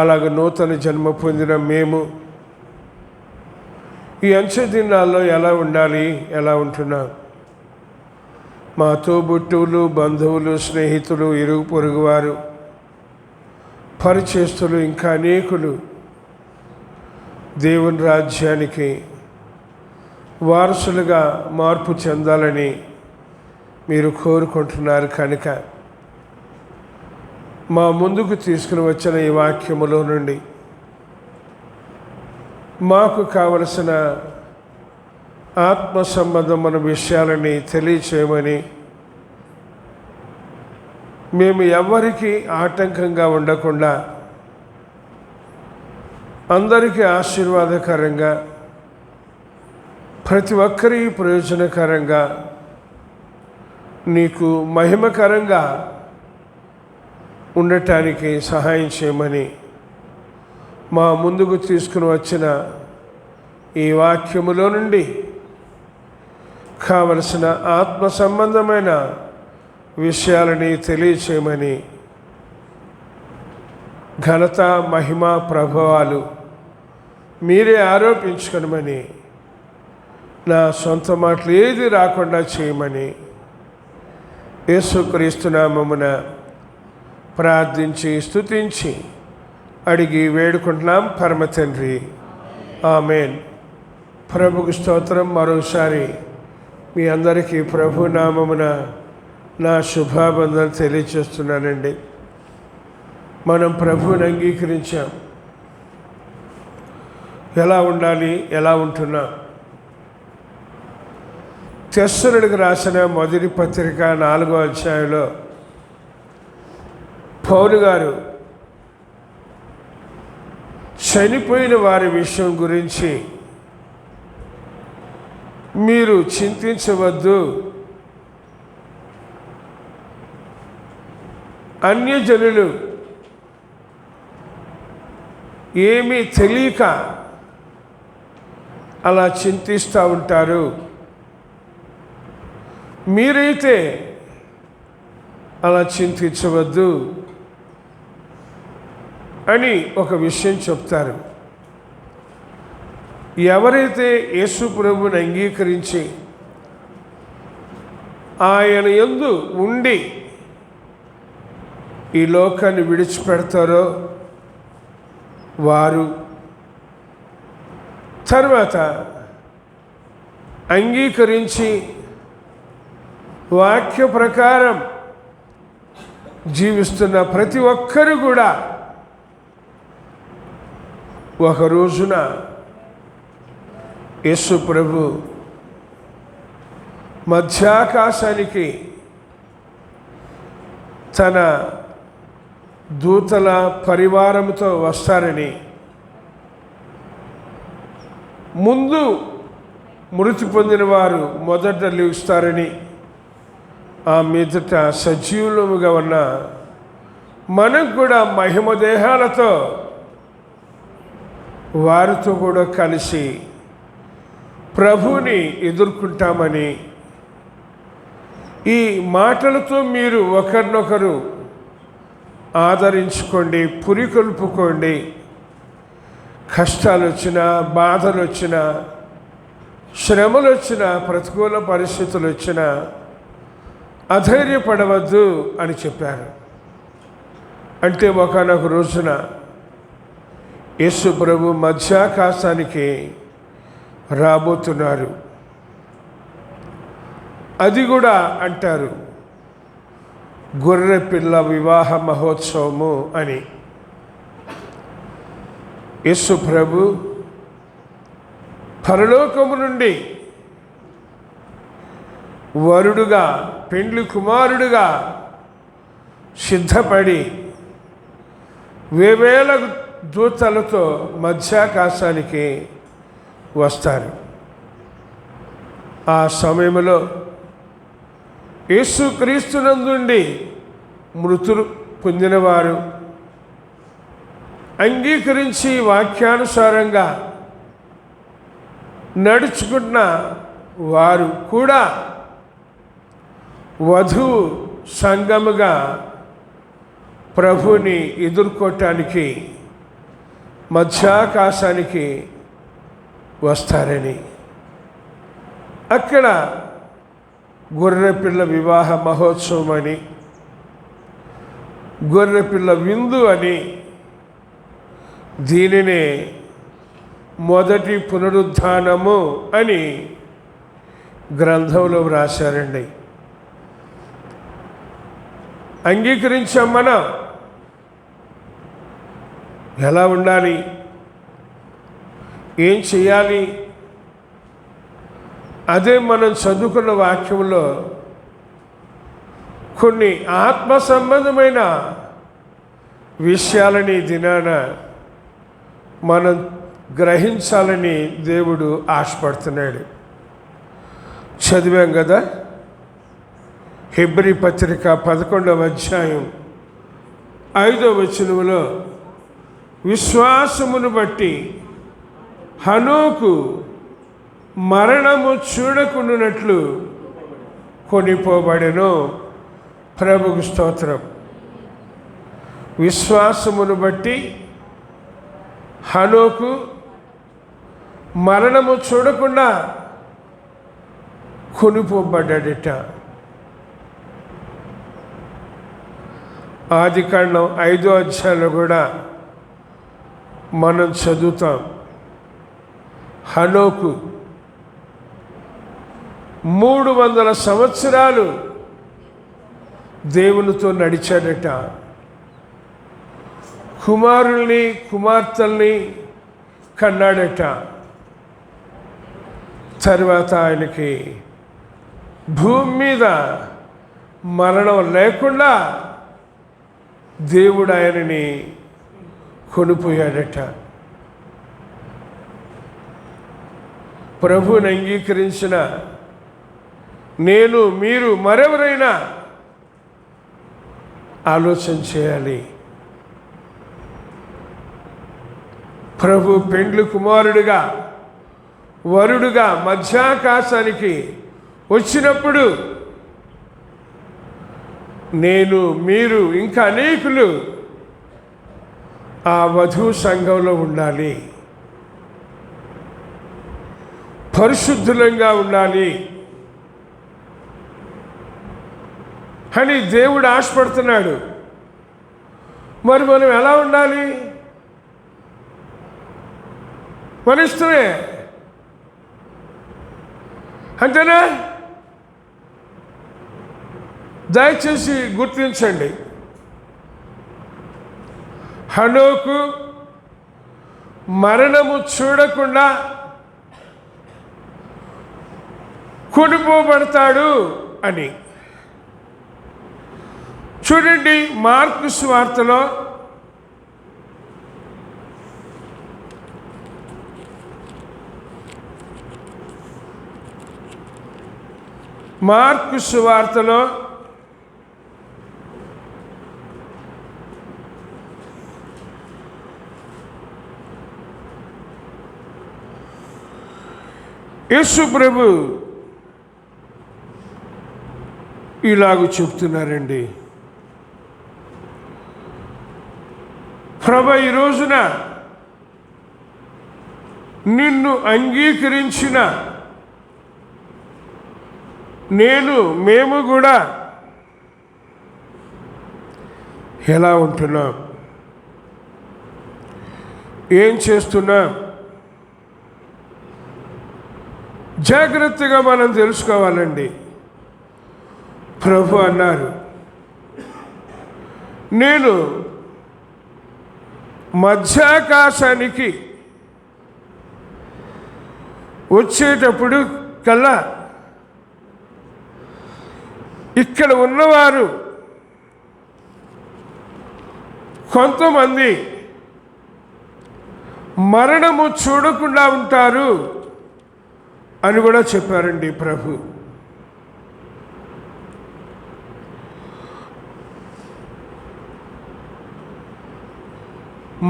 అలాగ నూతన జన్మ పొందిన మేము ఈ అంచె దినాల్లో ఎలా ఉండాలి, ఎలా ఉంటున్నాం? మా తోబుట్టువులు, బంధువులు, స్నేహితులు, ఇరుగు పొరుగు వారు, పరిచయస్తులు ఇంకా అనేకులు దేవుని రాజ్యానికి వారసులుగా మార్పు చెందాలని మీరు కోరుకుంటున్నారు కనుక మా ముందుకు తీసుకుని వచ్చిన ఈ వాక్యములో నుండి మాకు కావలసిన ఆత్మ సంబంధమైన విషయాలని తెలియచేయమని, మేము ఎవరికి ఆటంకంగా ఉండకుండా అందరికీ ఆశీర్వాదకరంగా, ప్రతి ఒక్కరి ప్రయోజనకరంగా, నీకు మహిమకరంగా ఉండటానికి సహాయం చేయమని మా ముందుకు తీసుకుని వచ్చిన ఈ వాక్యములో నుండి కావలసిన ఆత్మ సంబంధమైన విషయాలని తెలియచేయమని, ఘనత, మహిమ, ప్రభావాలు మీరే ఆరోపించుకొనమని, నా సొంత మాటలు ఏది రాకుండా చేయమని యేసుక్రీస్తు నామమున ప్రార్థించి స్తుతించి అడిగి వేడుకుంటున్నాం పరమ తండ్రి. ఆమేన్. ప్రభుకు స్తోత్రం. మరోసారి మీ అందరికీ ప్రభు నామమున నా శుభాబంధనలు తెలియచేస్తున్నానండి. మనం ప్రభువుని అంగీకరించాం. ఎలా ఉండాలి, ఎలా ఉంటున్నాం? తెస్సలోనికి రాసిన మొదటి పత్రిక 4వ అధ్యాయంలో పౌలు గారు చనిపోయిన వారి విషయం గురించి మీరు చింతించవద్దు, అన్యజనులు ఏమీ తెలియక అలా చింతిస్తూ ఉంటారు, మీరైతే అలా చింతించవద్దు అని ఒక విషయం చెప్తారు. ఎవరైతే యేసు ప్రభువుని అంగీకరించి ఆయన యందు ఉండి ఈ లోకాన్ని విడిచిపెడతారో వారు, తర్వాత అంగీకరించి వాక్య ప్రకారం జీవిస్తున్న ప్రతి ఒక్కరు కూడా ఒక రోజున యేసు ప్రభు మధ్యాకాశానికి తన దూతల పరివారంతో వస్తారని, ముందు మృతి పొందిన వారు మొదట లేస్తారని, ఆ మీదట సజీవులముగా ఉన్న మనకు కూడా మహిమ దేహాలతో వారితో కూడా కలిసి ప్రభువుని ఎదుర్కొంటామని, ఈ మాటలతో మీరు ఒకరినొకరు ఆదరించుకోండి, పురికొల్పుకోండి. కష్టాలు వచ్చినా, బాధలు వచ్చినా, శ్రమలు వచ్చినా, ప్రతికూల పరిస్థితులు వచ్చినా అధైర్యపడవద్దు అని చెప్పారు. అంటే ఒకనొక రోజున యేసు ప్రభు మధ్యాకాశానికి రాబోతున్నారు. అది కూడా అంటారు గొర్రెపిల్ల వివాహ మహోత్సవము అని. యేసు ప్రభు పరలోకము నుండి వరుడుగా, పెండ్లి కుమారుడుగా సిద్ధపడి వేవేల దూతలతో మధ్యాకాశానికి వస్తారు. ఆ సమయంలో యేసుక్రీస్తునందుండి మృతులు పొందినవారు, అంగీకరించి వాక్యానుసారంగా నడుచుకున్న వారు కూడా వధువు సంఘముగా ప్రభుని ఎదుర్కోవటానికి మధ్యాకాశానికి వస్తారని, అక్కడ గొర్రెపిల్ల వివాహ మహోత్సవం అని, గొర్రెపిల్ల విందు అని, దీనినే మొదటి పునరుద్ధానము అని గ్రంథంలో వ్రాశారండి. అంగీకరించాం. మనం ఎలా ఉండాలి, ఏం చేయాలి? అదే మనం చదువుకున్న వాక్యంలో కొన్ని ఆత్మ సంబంధమైన విషయాలని దినాన మనం గ్రహించాలని దేవుడు ఆశపడుతున్నాడు. చదివాం కదా, హెబ్రీ పత్రిక 11వ అధ్యాయం 5వ వచనములో, విశ్వాసమును బట్టి హనోకు మరణము చూడకుండానట్లు కొనిపోబడెను. ప్రభుకు స్తోత్రం. విశ్వాసమును బట్టి హనోకు మరణము చూడకుండా కొనిపోబడ్డాడట. ఆదికాండం 5వ అధ్యాయంలో కూడా మనం చదువుతాం. హనోకు 300 సంవత్సరాలు దేవునితో నడిచాడట. కుమారుల్ని కుమార్తెల్ని కన్నాడట. తర్వాత ఆయనకి భూమి మీద మరణం లేకుండా దేవుడు ఆయనని కొనిపోయాడట. ప్రభువుని అంగీకరించిన నేను, మీరు, మరెవరైనా ఆలోచన చేయాలి. ప్రభు పెండ్లి కుమారుడిగా, వరుడుగా మధ్యాకాశానికి వచ్చినప్పుడు నేను, మీరు, ఇంకా అనేకులు ఆ వధువు సంఘంలో ఉండాలి, పరిశుద్ధులంగా ఉండాలి అని దేవుడు ఆశపడుతున్నాడు. మరి మనం ఎలా ఉండాలి? మన ఇష్టమే, అంతేనా? దయచేసి గుర్తించండి, హనోకు మరణము చూడకుండా కొనిపోబడతాడు అని. చూడండి, మార్కు సువార్తలో యేసు ప్రభు ఇలాగ చెప్తున్నారండి. ప్రభు, ఈ రోజున నిన్ను అంగీకరించిన మేము కూడా ఎలా ఉంటున్నాం, ఏం చేస్తున్నాం, జాగ్రత్తగా మనం తెలుసుకోవాలండి. ప్రభు అన్నారు, నేను మధ్యాకాశానికి వచ్చేటప్పుడు కల్లా ఇక్కడ ఉన్నవారు కొంతమంది మరణము చూడకుండా ఉంటారు అని కూడా చెప్పారండి ప్రభు.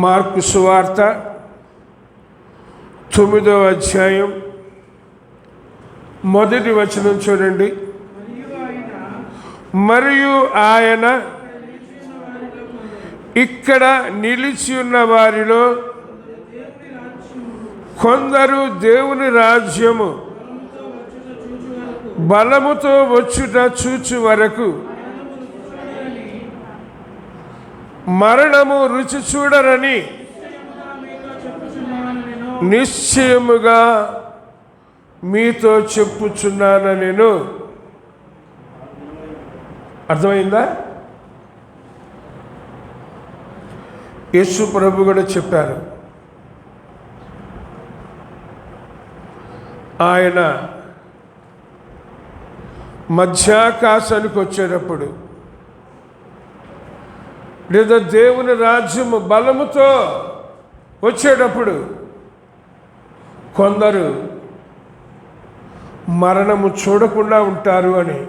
మార్కు సువార్త 9వ అధ్యాయం 1వ వచనం చూడండి. మరియు ఆయన ఇక్కడ నిలిచి ఉన్న వారిలో కొందరు దేవుని రాజ్యము బలముతో వచ్చుట చూచు వరకు మరణము రుచి చూడరని నిశ్చయముగా మీతో చెప్పుచున్నాను నేను. అర్థమైందా? యేసు ప్రభు కూడా చెప్పారు, ఆయన మధ్యాకాశానికి వచ్చేటప్పుడు లేదా దేవుని రాజ్యము బలముతో వచ్చేటప్పుడు కొందరు మరణము చూడకుండా ఉంటారు అని.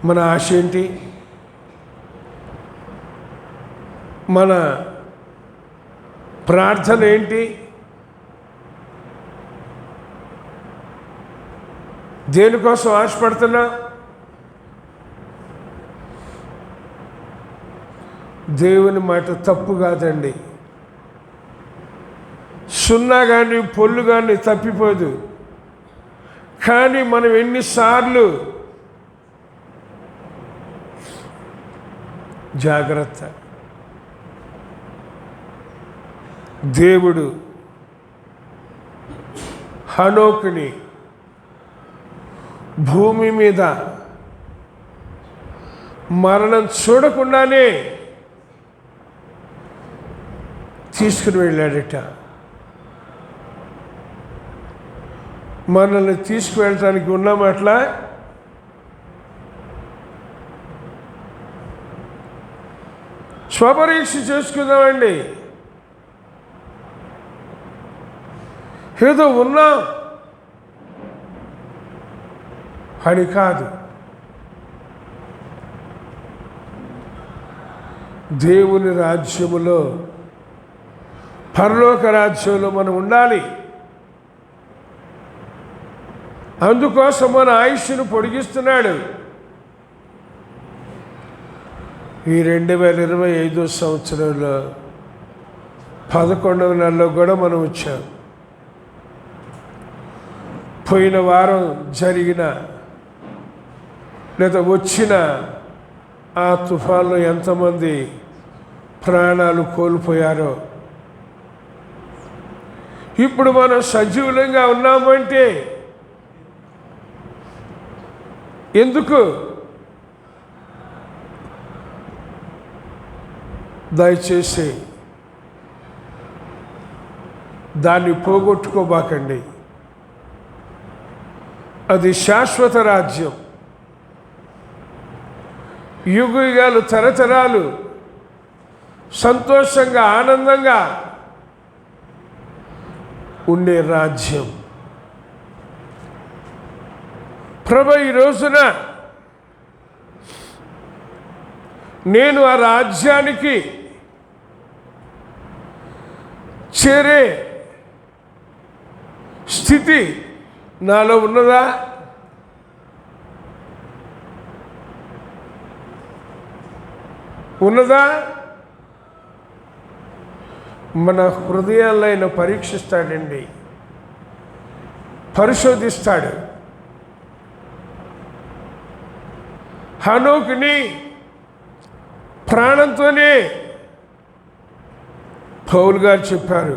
మన ఆశ ఏంటి? మన ప్రార్థన ఏంటి? దేనికోసం ఆశపడుతున్నా? దేవుని మాట తప్పు కాదండి. సున్నా కానీ పొల్లు కానీ తప్పిపోదు. కానీ మనం ఎన్నిసార్లు జాగ్రత్త. దేవుడు హనోకుని భూమి మీద మరణం చూడకుండానే తీసుకుని వెళ్ళాడట. మనల్ని తీసుకువెళ్ళటానికి ఉన్నాం అట్లా. స్వపరీక్ష చేసుకుందామండి. ఏదో ఉన్నాం అని కాదు, దేవుని రాజ్యములో, పరలోక రాజ్యంలో మనం ఉండాలి. అందుకోసం మన ఆయుష్ను పొడిగిస్తున్నాడు. ఈ 2025 సంవత్సరంలో 11వ నెలలో కూడా మనం వచ్చాం. పోయిన వారం జరిగిన లేదా వచ్చిన ఆ తుఫాన్లో ఎంతమంది ప్రాణాలు కోల్పోయారో. ఇప్పుడు మనం సజీవులంగా ఉన్నామంటే ఎందుకు? దయచేసి దాన్ని పోగొట్టుకోబాకండి. అది శాశ్వత రాజ్యం. యుగాలు తరతరాలు సంతోషంగా ఆనందంగా ఉండే రాజ్యం. ప్రభు, ఈ రోజున నేను ఆ రాజ్యానికి చేరే స్థితి నాలో ఉన్నదా? ఉన్నదా? మన హృదయాల్లో ఆయన పరీక్షిస్తాడండి, పరిశోధిస్తాడు. హనోకుని ప్రాణంతోనే పౌలు గారు చెప్పారు.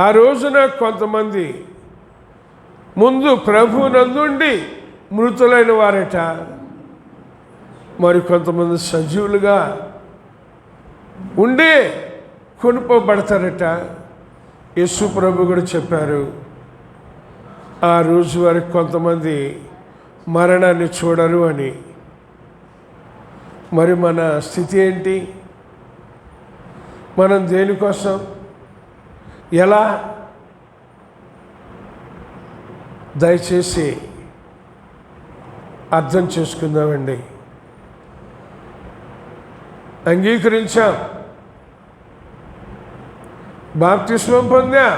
ఆ రోజున కొంతమంది ముందు ప్రభువునందుండి మృతులైన వారట, మరి కొంతమంది సజీవులుగా ఉండే కొనుక్కోబడతారట. యేసు ప్రభు కూడా చెప్పారు, ఆ రోజు వరకు కొంతమంది మరణాన్ని చూడరు అని. మరి మన స్థితి ఏంటి? మనం దేనికోసం, ఎలా? దయచేసి అర్థం చేసుకుందామండి. అంగీకరించాం, బాప్తిస్మం పొందాం.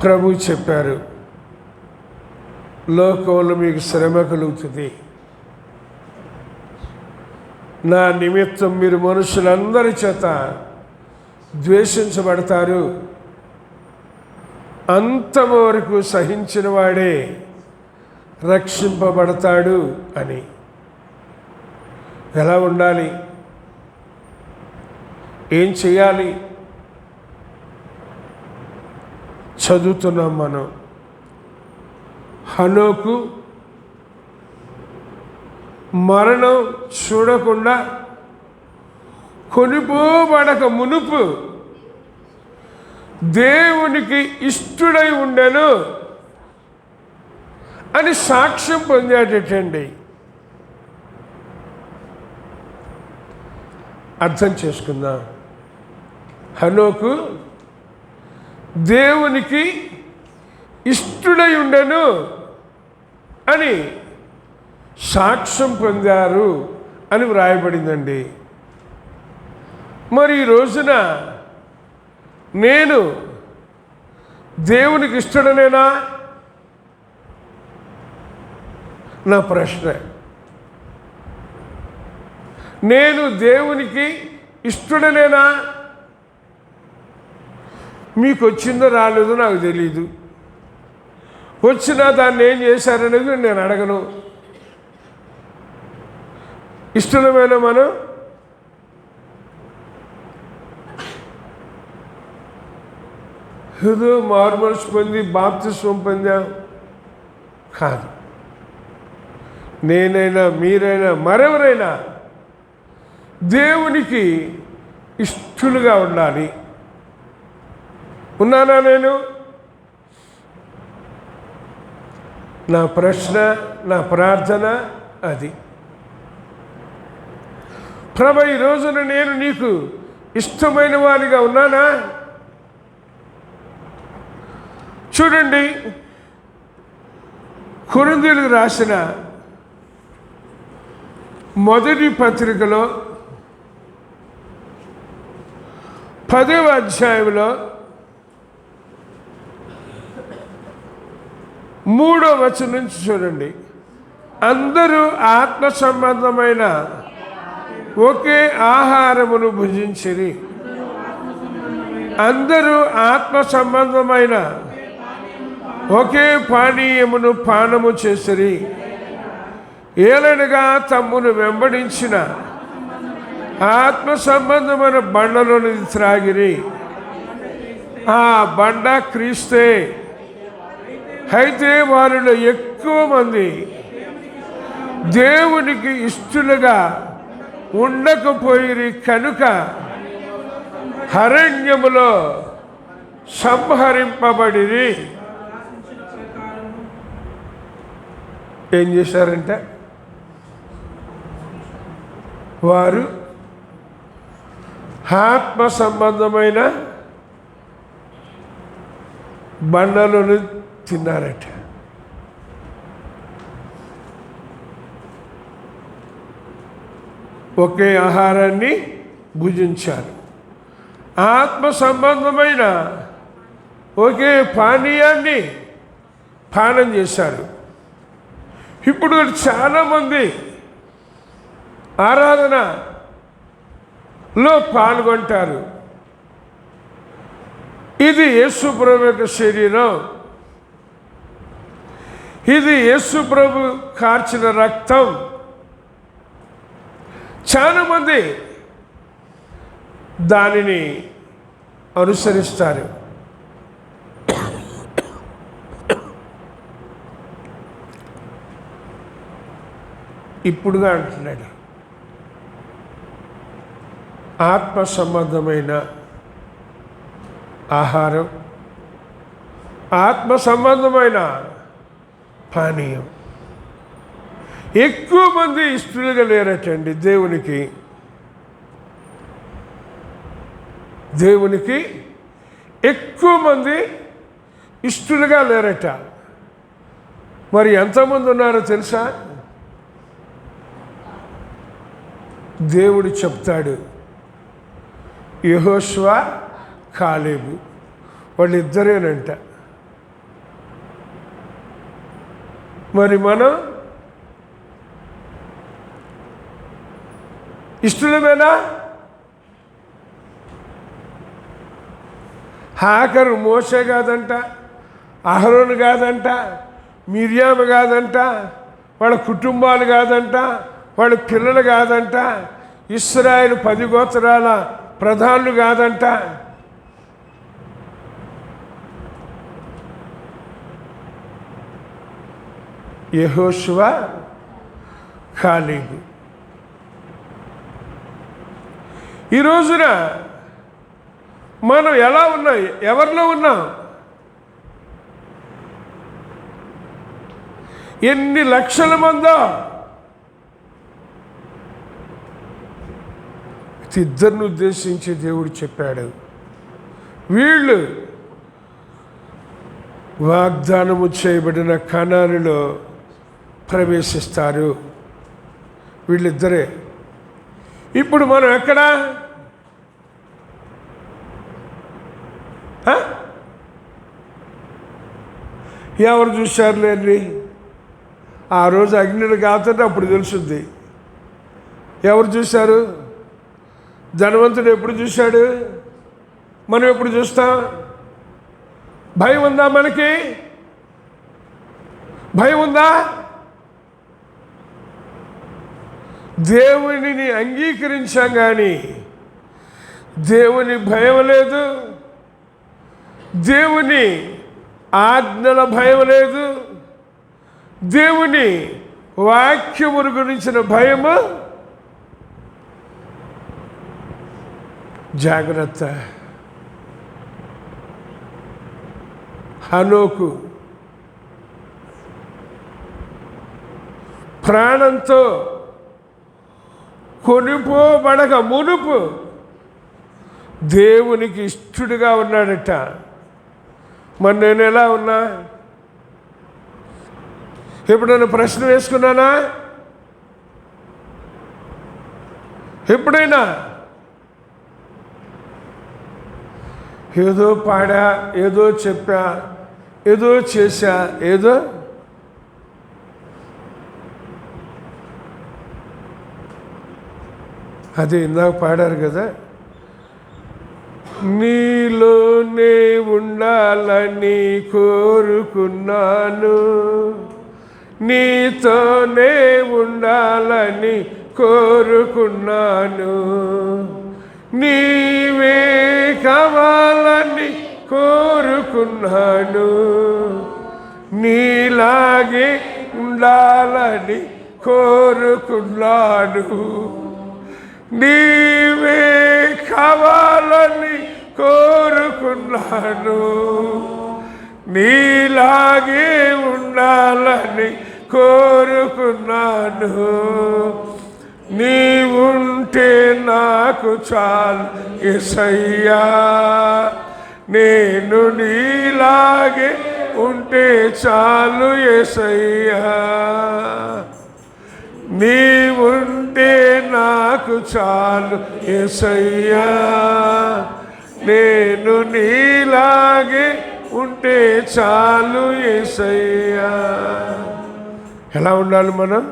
ప్రభు చెప్పారు, లోకంలో మీకు శ్రమ కలుగుతుంది, నా నిమిత్తం మీరు మనుషులందరి చేత ద్వేషించబడతారు, అంతము వరకు సహించిన వాడే రక్షింపబడతాడు అని. ఎలా ఉండాలి? ఏం చేయాలి? చదువుతున్నాం మనం. హనోకు మరణం చూడకుండా కొనిపోబడక మునుపు దేవునికి ఇష్టుడై ఉండెను అని సాక్ష్యం పొందేటండి. అర్థం చేసుకుందాం. హనోకు దేవునికి ఇష్టుడై ఉండెను అని సాక్ష్యం పొందారు అని వ్రాయబడిందండి. మరి ఈ రోజున నేను దేవునికి ఇష్టడనేనా? నా ప్రశ్న. నేను దేవునికి ఇష్టడనేనా? మీకు వచ్చిందో రాలేదో నాకు తెలీదు. వచ్చినా దాన్ని ఏం చేశారనేది నేను అడగను. ఇష్టమైన మనం ఏదో మారుమనసు పొంది బాప్తిస్మం పొందాం కాదు. నేనైనా మీరైనా మరెవరైనా దేవునికి ఇష్టలుగా ఉండాలి. ఉన్నానా నేను? నా ప్రశ్న, నా ప్రార్థన అది. ప్రభు, ఈ రోజున నేను నీకు ఇష్టమైన వారిగా ఉన్నానా? చూడండి, కొరింథీయులకు రాసిన మొదటి పత్రికలో 10వ అధ్యాయంలో 3వ వచనం నుంచి చూడండి. అందరూ ఆత్మ సంబంధమైన ఒకే ఆహారమును భుజించిరి, అందరూ ఆత్మ సంబంధమైన ఒకే పానీయమును పానము చేసిరి. ఏలనగా తమ్మును వెంబడించిన ఆత్మ సంబంధమైన బండలోని త్రాగిరి. ఆ బండ క్రీస్తే. అయితే వారిలో ఎక్కువ మంది దేవునికి ఇష్టలుగా ఉండకపోయిరి కనుక అరణ్యములో సంహరింపబడిరి. ఏం చేశారంటే వారు ఆత్మ సంబంధమైన బండలను తిన్నారట. ఒకే ఆహారాన్ని భుజించారు, ఆత్మ సంబంధమైన ఒకే పానీయాన్ని పానం చేశారు. ఇప్పుడు చాలామంది ఆరాధనలో పాల్గొంటారు. ఇది యేసు ప్రభు యొక్క శరీరం, ఇది యేసు ప్రభు కార్చిన రక్తం. చాలామంది దానిని అనుసరిస్తారు. ఇప్పుడుగా అంటున్నాడు, ఆత్మ సంబంధమైన ఆహారం, ఆత్మ సంబంధమైన పానీయం. ఎక్కువ మంది ఇష్టలుగా లేరటండి దేవునికి. దేవునికి ఎక్కువ మంది ఇష్టలుగా లేరట. మరి ఎంతమంది ఉన్నారో తెలుసా? దేవుడు చెప్తాడు, యెహోషువ, కాలేబు వాళ్ళిద్దరేనంట. మరి మనం ఇష్టలమేనా? ఆఖరు మోషే కాదంట, అహరోను కాదంట, మిర్యాము కాదంట, వాళ్ళ కుటుంబాలు కాదంట, వాళ్ళ పిల్లలు కాదంట, ఇశ్రాయేలు 10 గోత్రాల ప్రధానులు కాదంట. యెహోషువ, కాలేబు. ఈ రోజున మనం ఎలా ఉన్నాం? ఎవరిలో ఉన్నాం? ఎన్ని లక్షల మందో. ఇద్దరిని ఉద్దేశించి దేవుడు చెప్పాడు, వీళ్ళు వాగ్దానము చేయబడిన కనానులో ప్రవేశిస్తారు. వీళ్ళిద్దరే. ఇప్పుడు మనం ఎక్కడా? ఎవరు చూశారులేండి? ఆ రోజు అగ్నిని కాతుంటే అప్పుడు తెలుసుద్ది. ఎవరు చూశారు? ధనవంతుడు ఎప్పుడు చూశాడు? మనం ఎప్పుడు చూస్తాం? భయం ఉందా మనకి? భయం ఉందా? దేవునిని అంగీకరించాం కానీ దేవుని భయం లేదు, దేవుని ఆజ్ఞల భయం లేదు, దేవుని వాక్యమును గురించిన భయము. జాగ్రత్త. హనోకు ప్రాణంతో కొనిపోబడక మునుపు దేవునికి ఇష్టడుగా ఉన్నాడట. మరి నేను ఎలా ఉన్నా? ఎప్పుడైనా ప్రశ్న వేసుకున్నానా? ఎప్పుడైనా ఏదో పాడా, ఏదో చెప్పా, ఏదో చేశా, ఏదో అదే ఇందాక పాడారు కదా, నీలోనే ఉండాలని కోరుకున్నాను, నీతోనే ఉండాలని కోరుకున్నాను, నీవే కావాలని కోరుకున్నాను, నీలాగే ఉండాలని కోరుకున్నాను, నీవే కావాలని కోరుకున్నాను, నీలాగే ఉండాలని కోరుకున్నాను, నీవుంటే నాకు చాలు యేసయ్యా, నేను నీలాగే ఉంటే చాలు యేసయ్యా, నీవుంటే నాకు చాలు యేసయ్యా, నేను నీలాగే ఉంటే చాలు యేసయ్యా. ఎలా ఉండాలి మనం?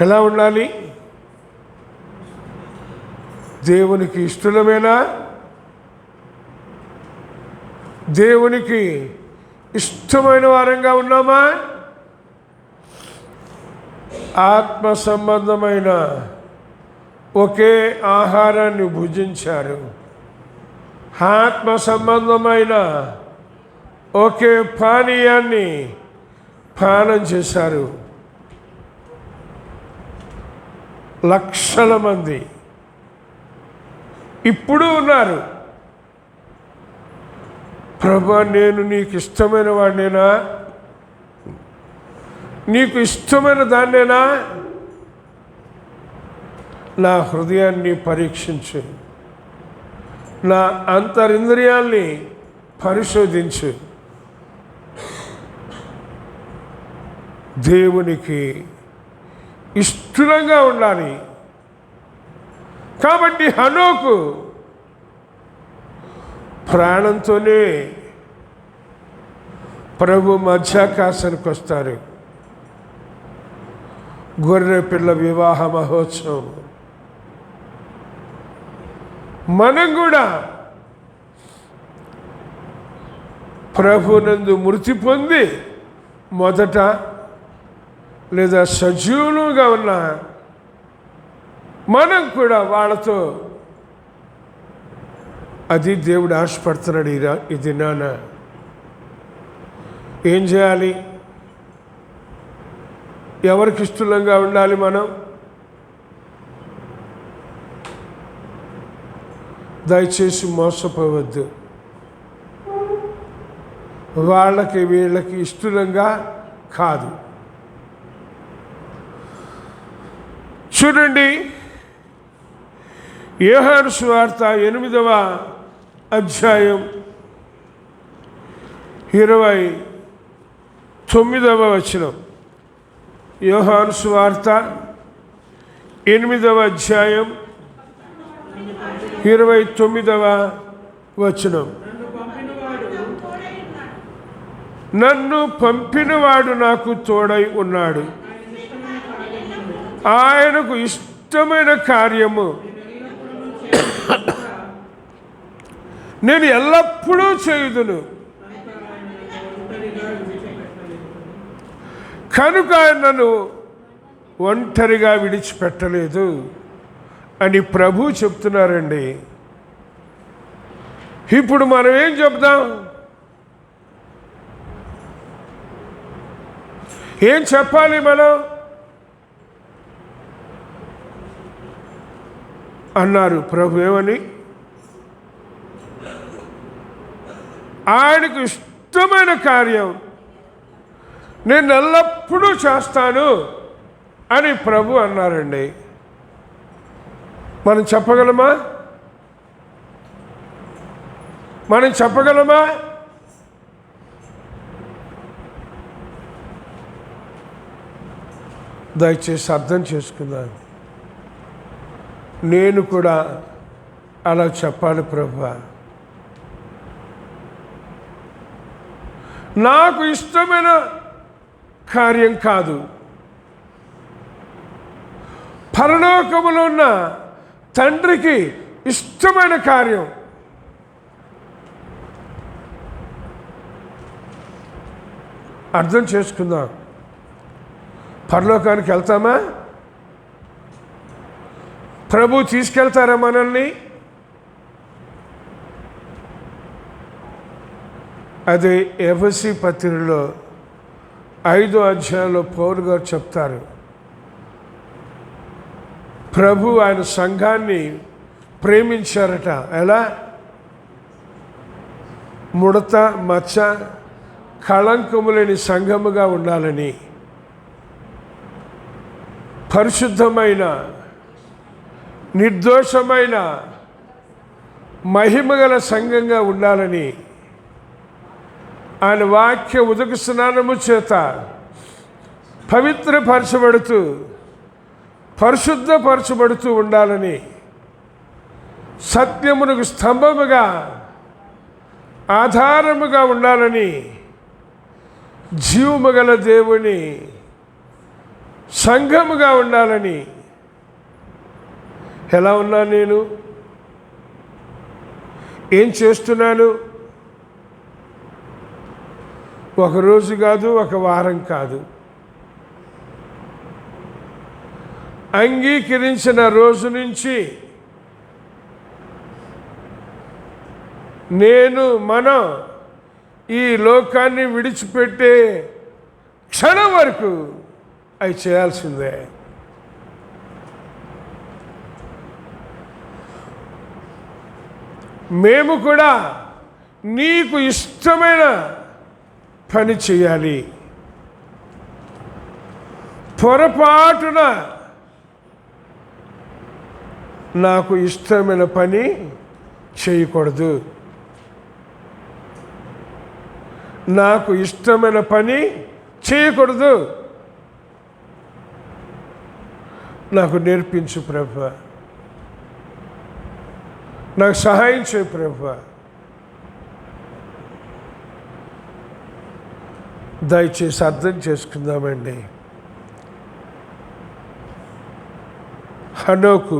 ఎలా ఉండాలి? దేవునికి ఇష్టలమేనా? దేవునికి ఇష్టమైన వారంగా ఉన్నామా? ఆత్మ సంబంధమైన ఒకే ఆహారాన్ని భుజించారు, ఆత్మ సంబంధమైన ఒకే పానీయాన్ని పానం చేశారు. లక్షల మంది ఇప్పుడు ఉన్నారు. ప్రభా, నేను నీకు ఇష్టమైన వాడినేనా? నీకు ఇష్టమైన దాన్నేనా? నా హృదయాన్ని పరీక్షించు, నా అంతరింద్రియాల్ని పరిశోధించు. దేవునికి ఇష్టంగా ఉండాలి. కాబట్టి హనోకు ప్రాణంతోనే ప్రభు మధ్యాకాశానికి వస్తారు. గొర్రె పిల్ల వివాహ మహోత్సవం. మనం కూడా ప్రభునందు మృతి పొంది మొదట లేదా సజీవులుగా ఉన్న మనం కూడా వాళ్ళతో, అది దేవుడు ఆశపడుతున్నాడు. ఇది నాన్న ఏం చేయాలి? ఎవరికి ఇష్టంగా ఉండాలి? మనం దయచేసి మోసపోవద్దు. వాళ్ళకి వీళ్ళకి ఇష్టంగా కాదు. చూడండి, యోహాను సువార్త 8వ అధ్యాయం 29వ వచనం. యోహాను సువార్త 8వ అధ్యాయం 29వ వచనం. నన్ను పంపినవాడు నాకు తోడై ఉన్నాడు, ఆయనకు ఇష్టమైన కార్యము నేను ఎల్లప్పుడూ చేయుదును, కనుక ఆయన నన్ను ఒంటరిగా విడిచిపెట్టలేదు అని ప్రభు చెప్తున్నారండి. ఇప్పుడు మనం ఏం చెప్దాం? ఏం చెప్పాలి మనం? అన్నారు ప్రభు ఏమని? ఆయనకు ఇష్టమైన కార్యం నేను ఎల్లప్పుడూ చేస్తాను అని ప్రభు అన్నారండి. మనం చెప్పగలమా? మనం చెప్పగలమా? దయచేసి అర్థం చేసుకుందాం. నేను కూడా అలా చెప్పాలి ప్రభువా. నాకు ఇష్టమైన కార్యం కాదు, పరలోకములో ఉన్న తండ్రికి ఇష్టమైన కార్యం. అర్థం చేసుకుందాం. పరలోకానికి వెళ్తామా? ప్రభు తీసుకెళ్తారా మనల్ని? అదే ఎఫెసీ పత్రికలో 5వ అధ్యాయంలో పౌలు గారు చెప్తారు. ప్రభు ఆయన సంఘాన్ని ప్రేమించారట. ఎలా? ముడత మచ్చ కళంకము లేని సంఘముగా ఉండాలని, పరిశుద్ధమైన నిర్దోషమైన మహిమగల సంఘంగా ఉండాలని ఆయన వాక్య ఉదక స్నానము చేత పవిత్రపరచబడుతూ పరిశుద్ధపరచబడుతూ ఉండాలని, సత్యమునకు స్తంభముగా ఆధారముగా ఉండాలని, జీవము గల దేవుని సంఘముగా ఉండాలని. ఎలా ఉన్నాను నేను? ఏం చేస్తున్నాను? ఒక రోజు కాదు, ఒక వారం కాదు. అంగీకరించిన రోజు నుంచి మనం ఈ లోకాన్ని విడిచిపెట్టే క్షణం వరకు అవి చేయాల్సిందే. మేము కూడా నీకు ఇష్టమైన పని చేయాలి. పొరపాటున నాకు ఇష్టమైన పని చేయకూడదు. నాకు ఇష్టమైన పని చేయకూడదు. నాకు నేర్పించు ప్రభువా, నాకు సహాయం చేయి ప్రభువా. దయచేసి అర్థం చేసుకుందామండి. హనోకు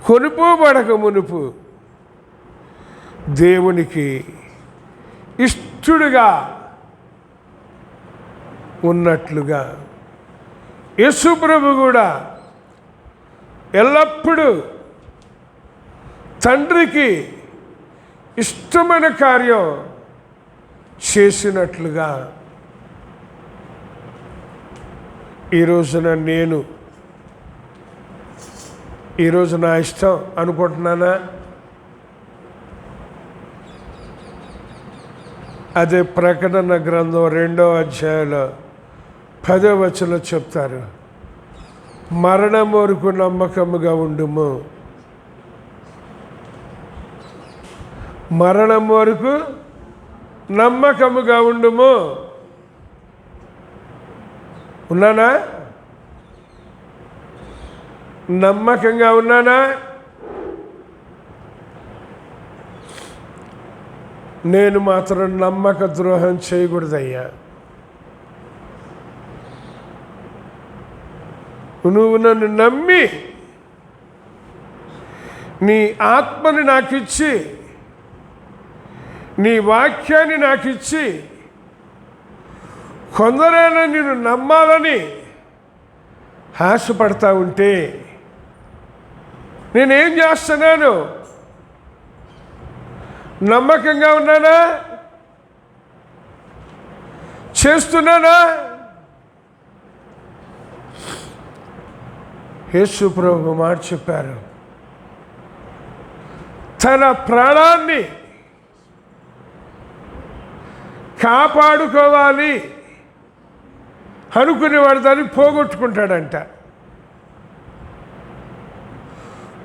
కొనుపోబడక మునుపు దేవునికి ఇష్టడుగా ఉన్నట్లుగా యేసు ప్రభు కూడా ఎల్లప్పుడూ తండ్రికి ఇష్టమైన కార్యం చేసినట్లుగా ఈరోజు నా ఇష్టం అనుకుంటున్నానా? అదే ప్రకటన గ్రంథం 2వ అధ్యాయంలో 10వ వచనంలో చెప్తారు, మరణం వరకు నమ్మకముగా ఉండుము. మరణం వరకు నమ్మకముగా ఉండుము. ఉన్నానా? నమ్మకంగా ఉన్నానా? నేను మాత్రం నమ్మక ద్రోహం చేయకూడదయ్యా. నువ్వు నన్ను నమ్మి నీ ఆత్మని నాకిచ్చి, నీ వాక్యాన్ని నాకిచ్చి, కొందరైనా నేను నమ్మాలని ఆశపడతా ఉంటే నేనేం చేస్తున్నాను? నమ్మకంగా ఉన్నానా? చేస్తున్నానా? యేసు ప్రభు మాట చెప్పారు, తన ప్రాణాన్ని కాపాడుకోవాలి అనుకునేవాడు దాన్ని పోగొట్టుకుంటాడంట.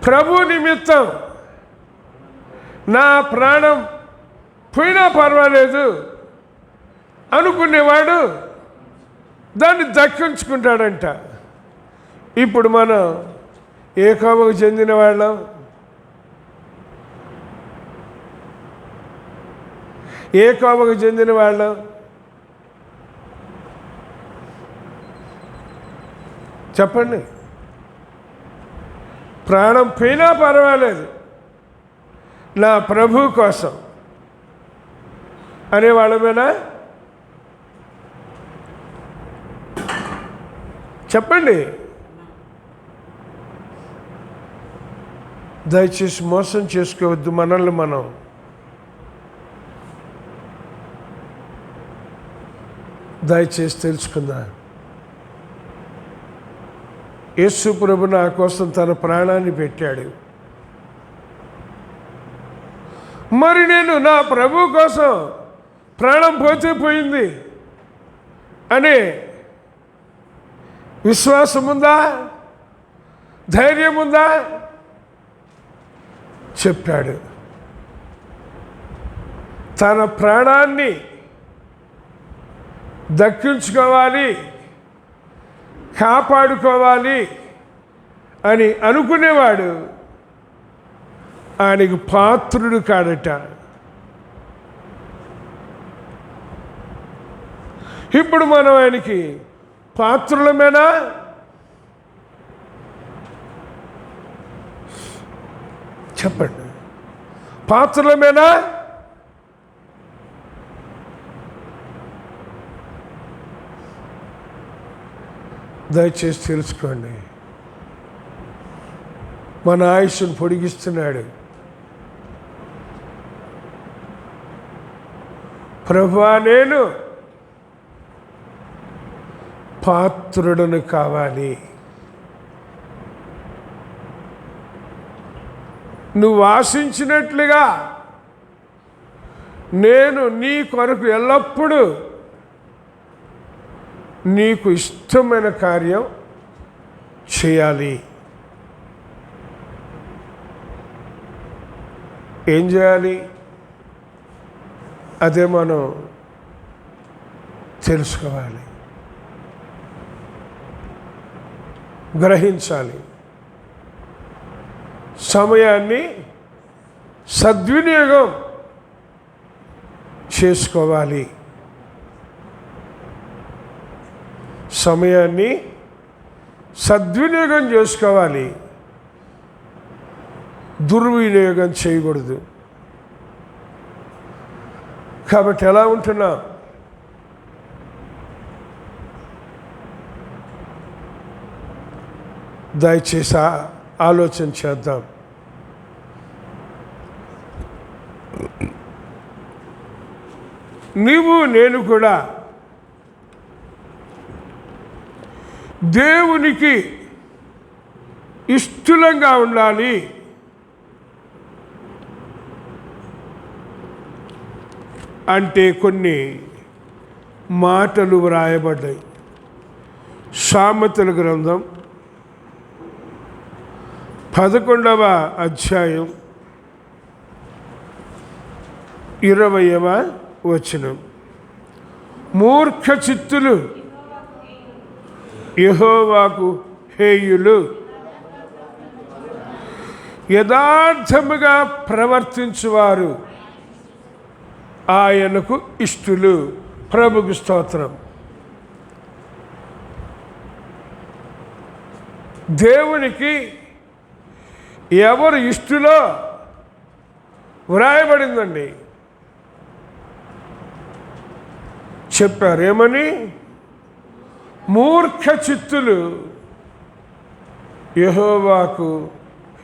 ప్రభు నిమిత్తం నా ప్రాణం పోయినా పర్వాలేదు అనుకునేవాడు దాన్ని దక్కించుకుంటాడంట. ఇప్పుడు మనం ఏ కోవకు చెందిన వాళ్ళం? ఏ కోవకు చెందిన వాళ్ళం? చెప్పండి. ప్రాణం పోయినా పర్వాలేదు నా ప్రభు కోసం అనేవాళ్ళమేనా? చెప్పండి. దయచేసి మోసం చేసుకోవద్దు మనల్ని మనం. దయచేసి తెలుసుకుందాం. యేసు ప్రభు నా కోసం తన ప్రాణాన్ని పెట్టాడు. మరి నేను నా ప్రభు కోసం ప్రాణం పోతే పోయింది అనే విశ్వాసం ఉందా? ధైర్యం ఉందా? చెప్పాడు, తన ప్రాణాన్ని దక్కించుకోవాలి, కాపాడుకోవాలి అని అనుకునేవాడు ఆయనకు పాత్రుడు కాడట. ఇప్పుడు మనం ఆయనకి పాత్రులమేనా? చెప్పండి, పాత్రులమేనా? దయచేసి తెలుసుకోండి. మన ఆయుష్ను పొడిగిస్తున్నాడు. ప్రభువా, నేను పాత్రుడను కావాలి, నువ్వు ఆశించినట్లుగా నేను నీ కొరకు ఎల్లప్పుడూ నీకు ఇష్టమైన కార్యం చేయాలి. ఏం చేయాలి? అదే మనం తెలుసుకోవాలి, గ్రహించాలి. సమయాన్ని సద్వినియోగం చేసుకోవాలి. సమయాన్ని సద్వినియోగం చేసుకోవాలి, దుర్వినియోగం చేయకూడదు. కాబట్టి ఎలా ఉంటున్నా? దయచేసి ఆలోచన చేద్దాం. నీవు నేను కూడా దేవునికి ఇష్టంగా ఉండాలి. అంటే కొన్ని మాటలు వ్రాయబడ్డాయి. సామెతల గ్రంథం 11వ అధ్యాయం 20వ వచనం. మూర్ఖ చిత్తులు యెహోవాకు హేయులు, యథార్థముగా ప్రవర్తించువారు ఆయనకు ఇష్టులు. ప్రభుకు స్తోత్రం. దేవునికి ఎవరు ఇష్టులో వ్రాయబడిందండి. చెప్పారు ఏమని? మూర్ఖ చిత్తులు యెహోవాకు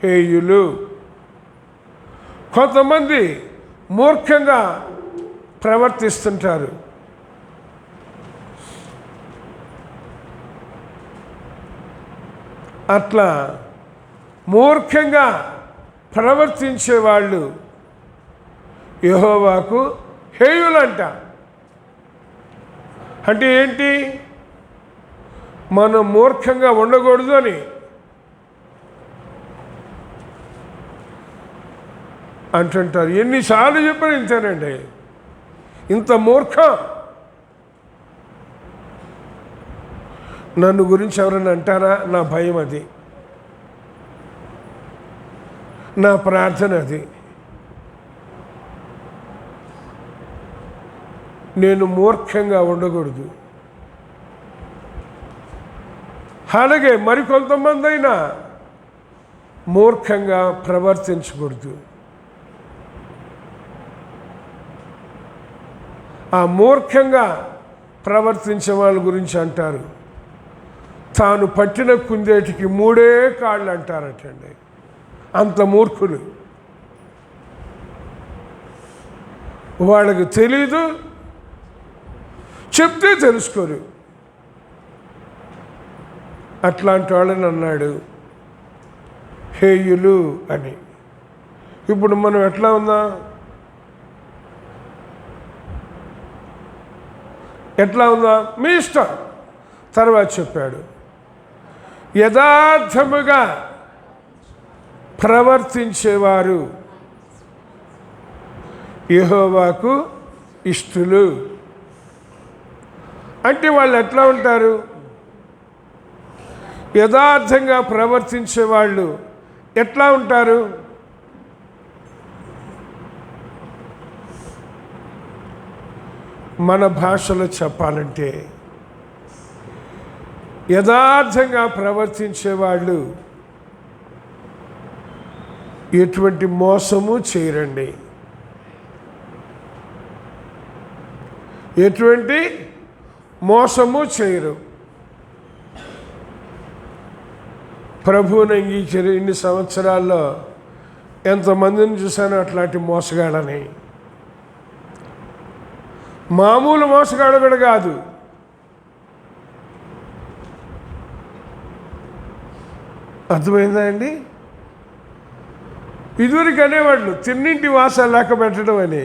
హేయులు. కొంతమంది మూర్ఖంగా ప్రవర్తిస్తుంటారు. అట్లా మూర్ఖంగా ప్రవర్తించే వాళ్ళు యెహోవాకు హేయులంట. అంటే ఏంటి? మనం మూర్ఖంగా ఉండకూడదు అని అంటుంటారు. ఎన్నిసార్లు చెప్పినా ఇంతేనండి. ఇంత మూర్ఖం. నన్ను గురించి ఎవరైనా అంటారా? నా భయం అది, నా ప్రార్థన అది. నేను మూర్ఖంగా ఉండకూడదు. అలాగే మరికొంతమంది అయినా మూర్ఖంగా ప్రవర్తించకూడదు. ఆ మూర్ఖంగా ప్రవర్తించే వాళ్ళ గురించి అంటారు, తాను పట్టిన కుందేటికి 3 కాళ్ళు అంటారటండి. అంత మూర్ఖులు. వాళ్ళకి తెలీదు, చెప్తే తెలుసుకోరు. అట్లాంటి వాళ్ళని అన్నాడు హేయులు అని. ఇప్పుడు మనం ఎట్లా ఉందాం? ఎట్లా ఉందా? మీ ఇష్టం. తర్వాత చెప్పాడు, యథార్థముగా ప్రవర్తించేవారు యెహోవాకు ఇష్టులు. అంటే వాళ్ళు ఎట్లా ఉంటారు? యథార్థంగా ప్రవర్తించే వాళ్ళు ఎట్లా ఉంటారు? మన భాషలో చెప్పాలంటే యథార్థంగా ప్రవర్తించేవాళ్ళు ఎటువంటి మోసము చేయరండి. ఎటువంటి మోసము చేయరు. ప్రభువుని అంగీకరి ఇన్ని సంవత్సరాల్లో ఎంతమందిని చూశాను అట్లాంటి మోసగాడని. మామూలు మోసగాడు కూడా కాదు. అర్థమైందా అండి? ఇదివరకు అనేవాళ్ళు తిన్నింటి వాసాలు లెక్క పెట్టడం అని.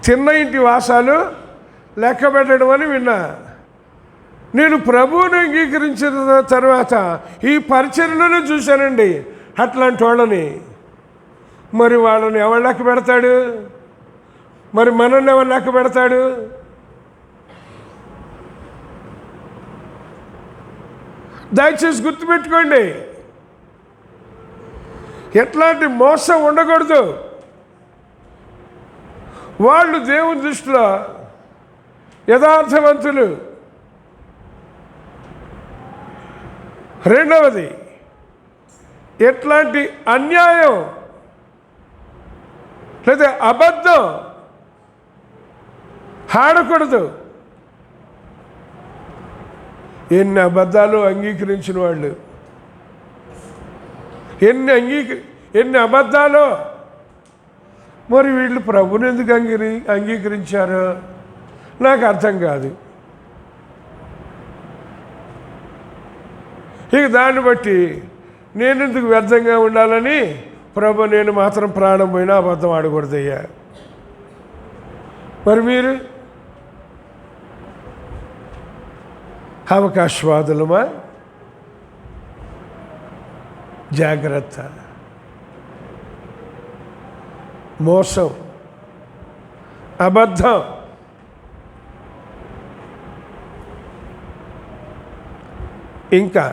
తిన్న ఇంటి వాసాలు లెక్క పెట్టడం అని విన్నా. నేను ప్రభువుని అంగీకరించిన తర్వాత ఈ పరిచర్యలోనే చూశానండి అట్లాంటి వాళ్ళని. మరి వాళ్ళని ఎవరు లెక్క పెడతాడు? మరి మనల్ని ఎవరు లెక్క పెడతాడు? దయచేసి గుర్తుపెట్టుకోండి, ఎట్లాంటి మోసం ఉండకూడదు. వాళ్ళు దేవుని దృష్టిలో యథార్థవంతులు. రెండవది, ఎట్లాంటి అన్యాయం లేదా అబద్ధం ఆడకూడదు. ఎన్ని అబద్ధాలు అంగీకరించిన వాళ్ళు, ఎన్ని అబద్ధాలు. మరి వీళ్ళు ప్రభుని ఎందుకు అంగీకరించారో నాకు అర్థం కాదు. ఇక దాన్ని బట్టి నేనెందుకు వ్యర్థంగా ఉండాలని, ప్రభు నేను మాత్రం ప్రాణం పోయినా అబద్ధం ఆడకూడదయ్యా. మరి మీరు అవకాశవాదులమా? జాగ్రత్త. మోసం, అబద్ధం, ఇంకా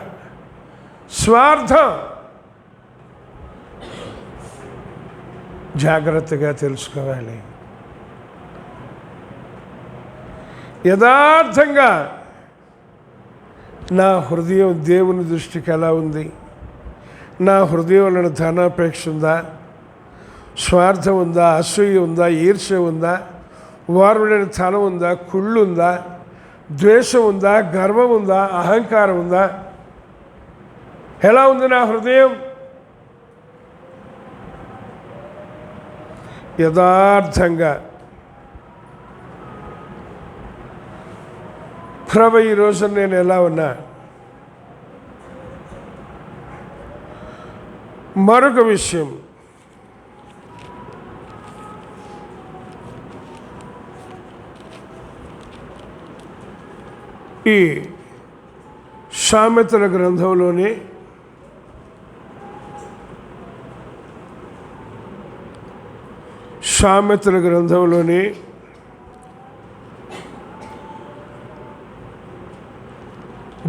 స్వార్థం జాగ్రత్తగా తెలుసుకోవాలి. యథార్థంగా నా హృదయం దేవుని దృష్టికి ఎలా ఉంది? నా హృదయంలో ధనాపేక్ష ఉందా? స్వార్థం ఉందా? అసూయ ఉందా? ఈర్ష్య ఉందా? వారుడైన తనం ఉందా? కుళ్ళు ఉందా? ద్వేషం ఉందా? గర్వం ఉందా? అహంకారం ఉందా? ఎలా ఉంది నా హృదయం? యథార్థంగా ప్రభు ఈరోజు నేను ఎలా ఉన్నా? మరొక విషయం, ఈ సామెతల గ్రంథంలోని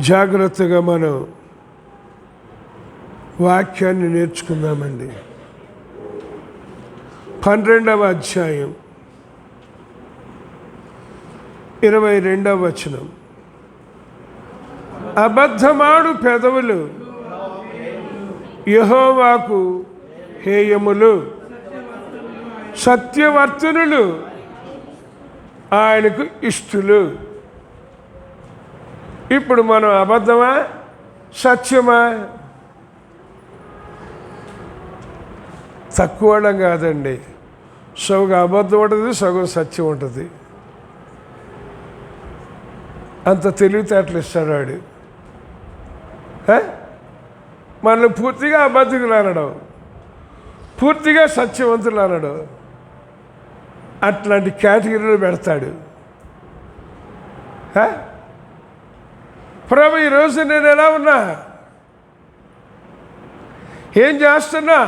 జాగ్రత్తగా మనం వాక్యాన్ని నేర్చుకుందామండి. 12వ అధ్యాయం 22వ వచనం. అబద్ధమాడు పెదవులు యెహోవాకు హేయములు, సత్యవర్తనులు ఆయనకు ఇష్టలు. ఇప్పుడు మనం అబద్ధమా సత్యమా? తక్కువడం కాదండి. సగం అబద్ధం ఉంటుంది, సగం సత్యం ఉంటుంది. అంత తెలివితేటలు ఇస్తాడు వాడు. మనల్ని పూర్తిగా అబద్ధికులు అనడం, పూర్తిగా సత్యవంతులు అనడం, అట్లాంటి కేటగిరీలు పెడతాడు. ప్రభు ఈరోజు నేను ఎలా ఉన్నా, ఏం చేస్తున్నా?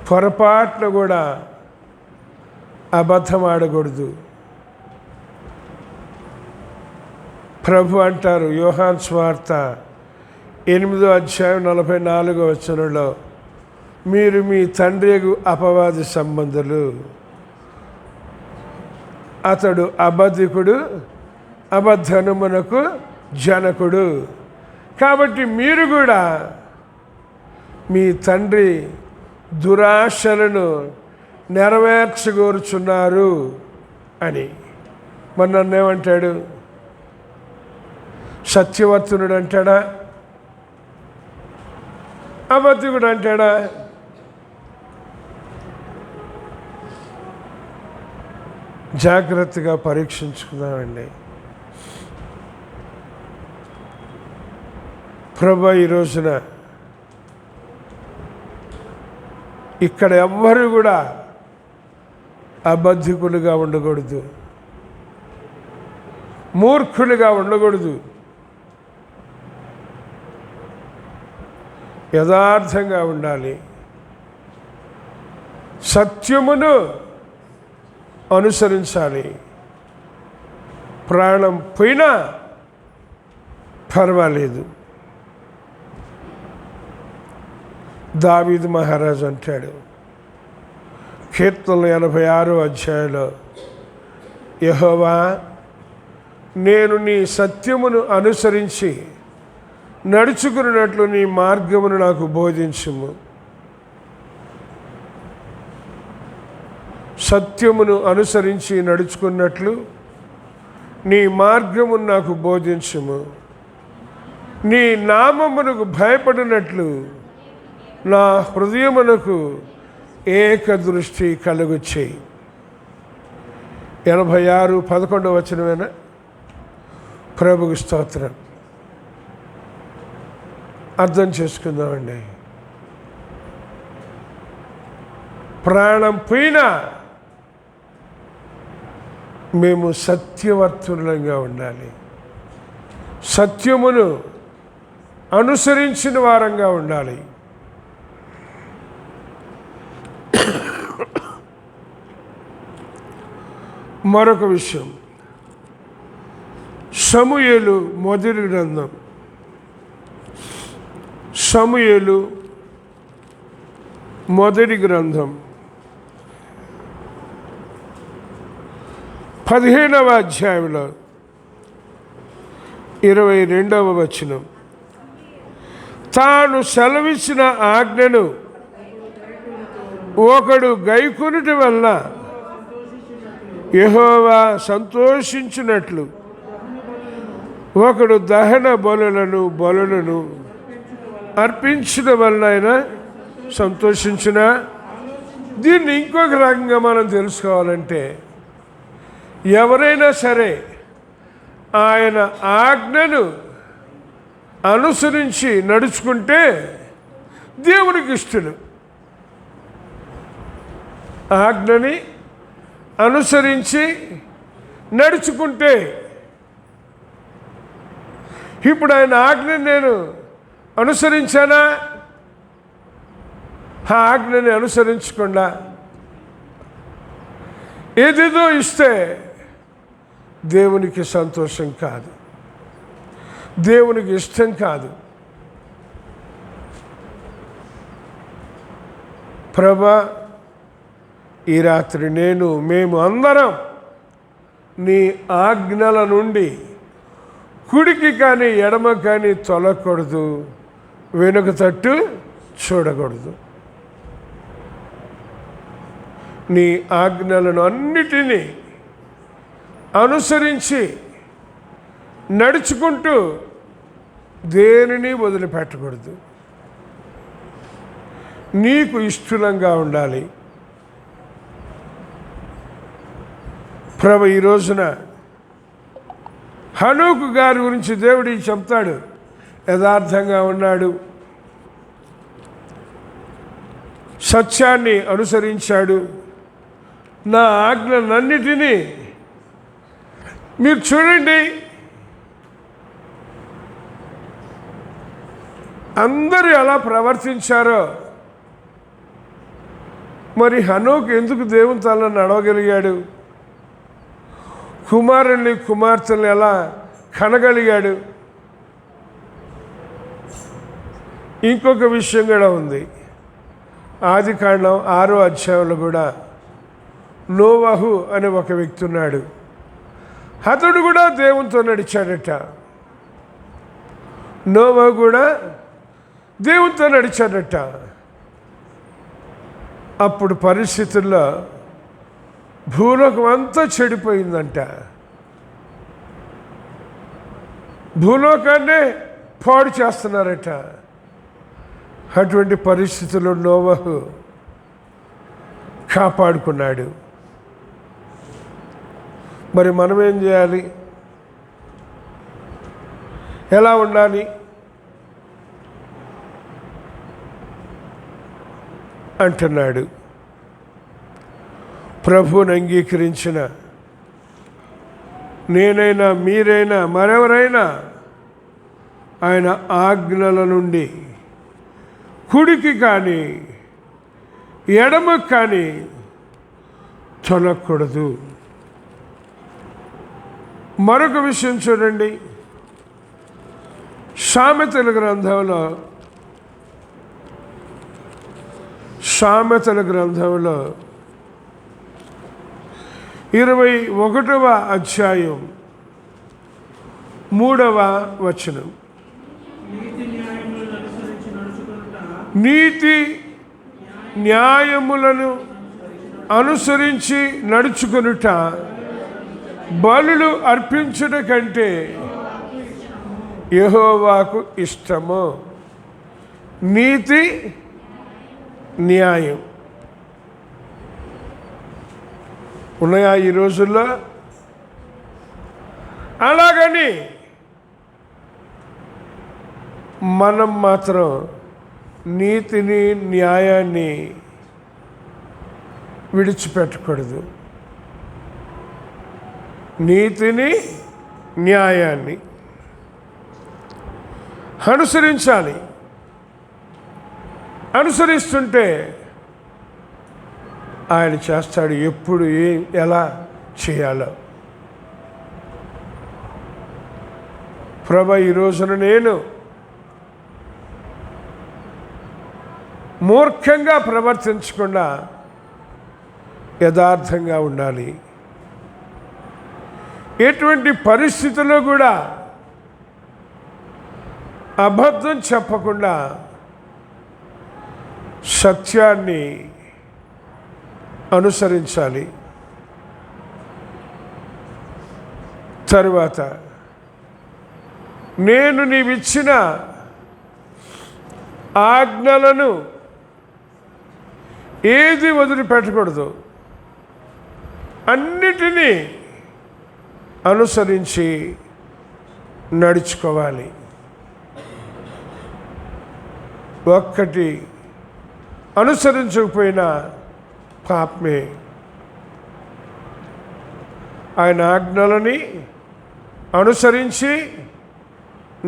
పొరపాట్లు కూడా అబద్ధం ఆడకూడదు. ప్రభు అంటారు యోహాను సువార్త 8వ అధ్యాయం 44వ వచనంలో, మీరు మీ తండ్రి అపవాది సంబంధులు, అతడు అబద్ధికుడు, అబద్ధనమునకు జనకుడు. కాబట్టి మీరు కూడా మీ తండ్రి దురాశలను నెరవేర్చగోరుచున్నారు అని. మరి నన్నేమంటాడు? సత్యవర్తనుడు అంటాడా? అబద్ధికుడు అంటాడా? జాగ్రత్తగా పరీక్షించుకుందామండి. ప్రభు ఈ రోజున ఇక్కడ ఎవ్వరు కూడా అబద్ధికులుగా ఉండకూడదు, మూర్ఖులుగా ఉండకూడదు. యథార్థంగా ఉండాలి. సత్యమును అనుసరించాలి. ప్రాణం పోయినా పర్వాలేదు. దావీదు మహారాజు అంటాడు కీర్తనలు 86వ అధ్యాయంలో, యెహోవా నేను నీ సత్యమును అనుసరించి నడుచుకున్నట్లు నీ మార్గమును నాకు బోధించుము. సత్యమును అనుసరించి నడుచుకున్నట్లు నీ మార్గమును నాకు బోధించుము. నీ నామమునకు భయపడినట్లు నా హృదయమునకు ఏక దృష్టి కలుగు చేయి. 86:11 వచనమేనా? ప్రభుకు స్తోత్రం. అర్థం చేసుకుందామండి. ప్రాణం పోయినా మేము సత్యవర్తులంగా ఉండాలి. సత్యమును అనుసరించిన వారంగా ఉండాలి. మరొక విషయం, సమూయేలు మొదటి గ్రంథం, సమూయేలు మొదటి గ్రంథం 15వ అధ్యాయంలో 22వ వచనం, తాను సెలవిచ్చిన ఆజ్ఞను ఒకడు గైకొనుట వల్ల యెహోవా సంతోషించినట్లు ఒకడు దహన బలులను అర్పించడం వలన సంతోషించిన. దీన్ని ఇంకొక రకంగా మనం తెలుసుకోవాలంటే, ఎవరైనా సరే ఆయన ఆజ్ఞను అనుసరించి నడుచుకుంటే దేవునికి ఇష్టలు. ఆజ్ఞని అనుసరించి నడుచుకుంటే, ఇప్పుడు ఆయన ఆజ్ఞని నేను అనుసరించానా? ఆ ఆజ్ఞని అనుసరించకుండా ఏదేదో ఇస్తే దేవునికి సంతోషం కాదు, దేవునికి ఇష్టం కాదు. ప్రభా, ఈ రాత్రి మేము అందరం నీ ఆజ్ఞల నుండి కుడికి కానీ ఎడమ కానీ తొలగకూడదు, వెనుక తట్టు చూడకూడదు. నీ ఆజ్ఞలను అన్నిటినీ అనుసరించి నడుచుకుంటూ దేనిని వదిలిపెట్టకూడదు. నీకు ఇష్టంగా ఉండాలి. ప్రభు, ఈ రోజున హనోకు గారి గురించి దేవుడు చెప్తాడు. యథార్థంగా ఉన్నాడు, సత్యాన్ని అనుసరించాడు, నా ఆజ్ఞలన్నిటినీ. మీరు చూడండి, అందరూ ఎలా ప్రవర్తించారో. మరి హనోకు ఎందుకు దేవుని తలను నడవగలిగాడు? కుమారుల్ని కుమార్తెల్ని ఎలా కనగలిగాడు? ఇంకొక విషయం కూడా ఉంది. ఆదికాండం 6వ అధ్యాయంలో కూడా నోవహు అనే ఒక వ్యక్తి ఉన్నాడు. అతడు కూడా దేవునితో నడిచాడట. నోవహు కూడా దేవునితో నడిచాడట. అప్పుడు పరిస్థితుల్లో భూలోకం అంతా చెడిపోయిందంట. భూలోకాన్నే పాడు చేస్తున్నారట. అటువంటి పరిస్థితుల్లో నోవహు కాపాడుకున్నాడు. మరి మనం ఏం చేయాలి? ఎలా ఉండాలి అంటున్నాడు. ప్రభువుని అంగీకరించిన నేనైనా మీరైనా మరెవరైనా ఆయన ఆజ్ఞల నుండి కుడికి కానీ ఎడమకు కానీ తొలగకూడదు. మరొక విషయం చూడండి, సామెతల గ్రంథంలో 21వ అధ్యాయం 3వ వచనం, నీతి న్యాయములను అనుసరించి నడుచుకొనుట బలులు అర్పించుట కంటే యెహోవాకు ఇష్టము. నీతి న్యాయం ఉన్నాయా ఈ రోజుల్లో? అలాగని మనం మాత్రం నీతిని న్యాయాన్ని విడిచిపెట్టకూడదు. నీతిని న్యాయాన్ని అనుసరించాలి. అనుసరిస్తుంటే ఆయన చేస్తాడు, ఎప్పుడు ఎలా చేయాలో. ప్రభు, ఈ రోజున నేను మూర్ఖంగా ప్రవర్తించకుండా యథార్థంగా ఉండాలి. ఎటువంటి పరిస్థితుల్లో కూడా అబద్ధం చెప్పకుండా సత్యాన్ని అనుసరించాలి. తరువాత నేను నీవిచ్చిన ఆజ్ఞలను ఏది వదిలిపెట్టకూడదు. అన్నిటినీ అనుసరించి నడుచుకోవాలి. ఒక్కటి అనుసరించకపోయినా పాపమే. ఆయన ఆజ్ఞలని అనుసరించి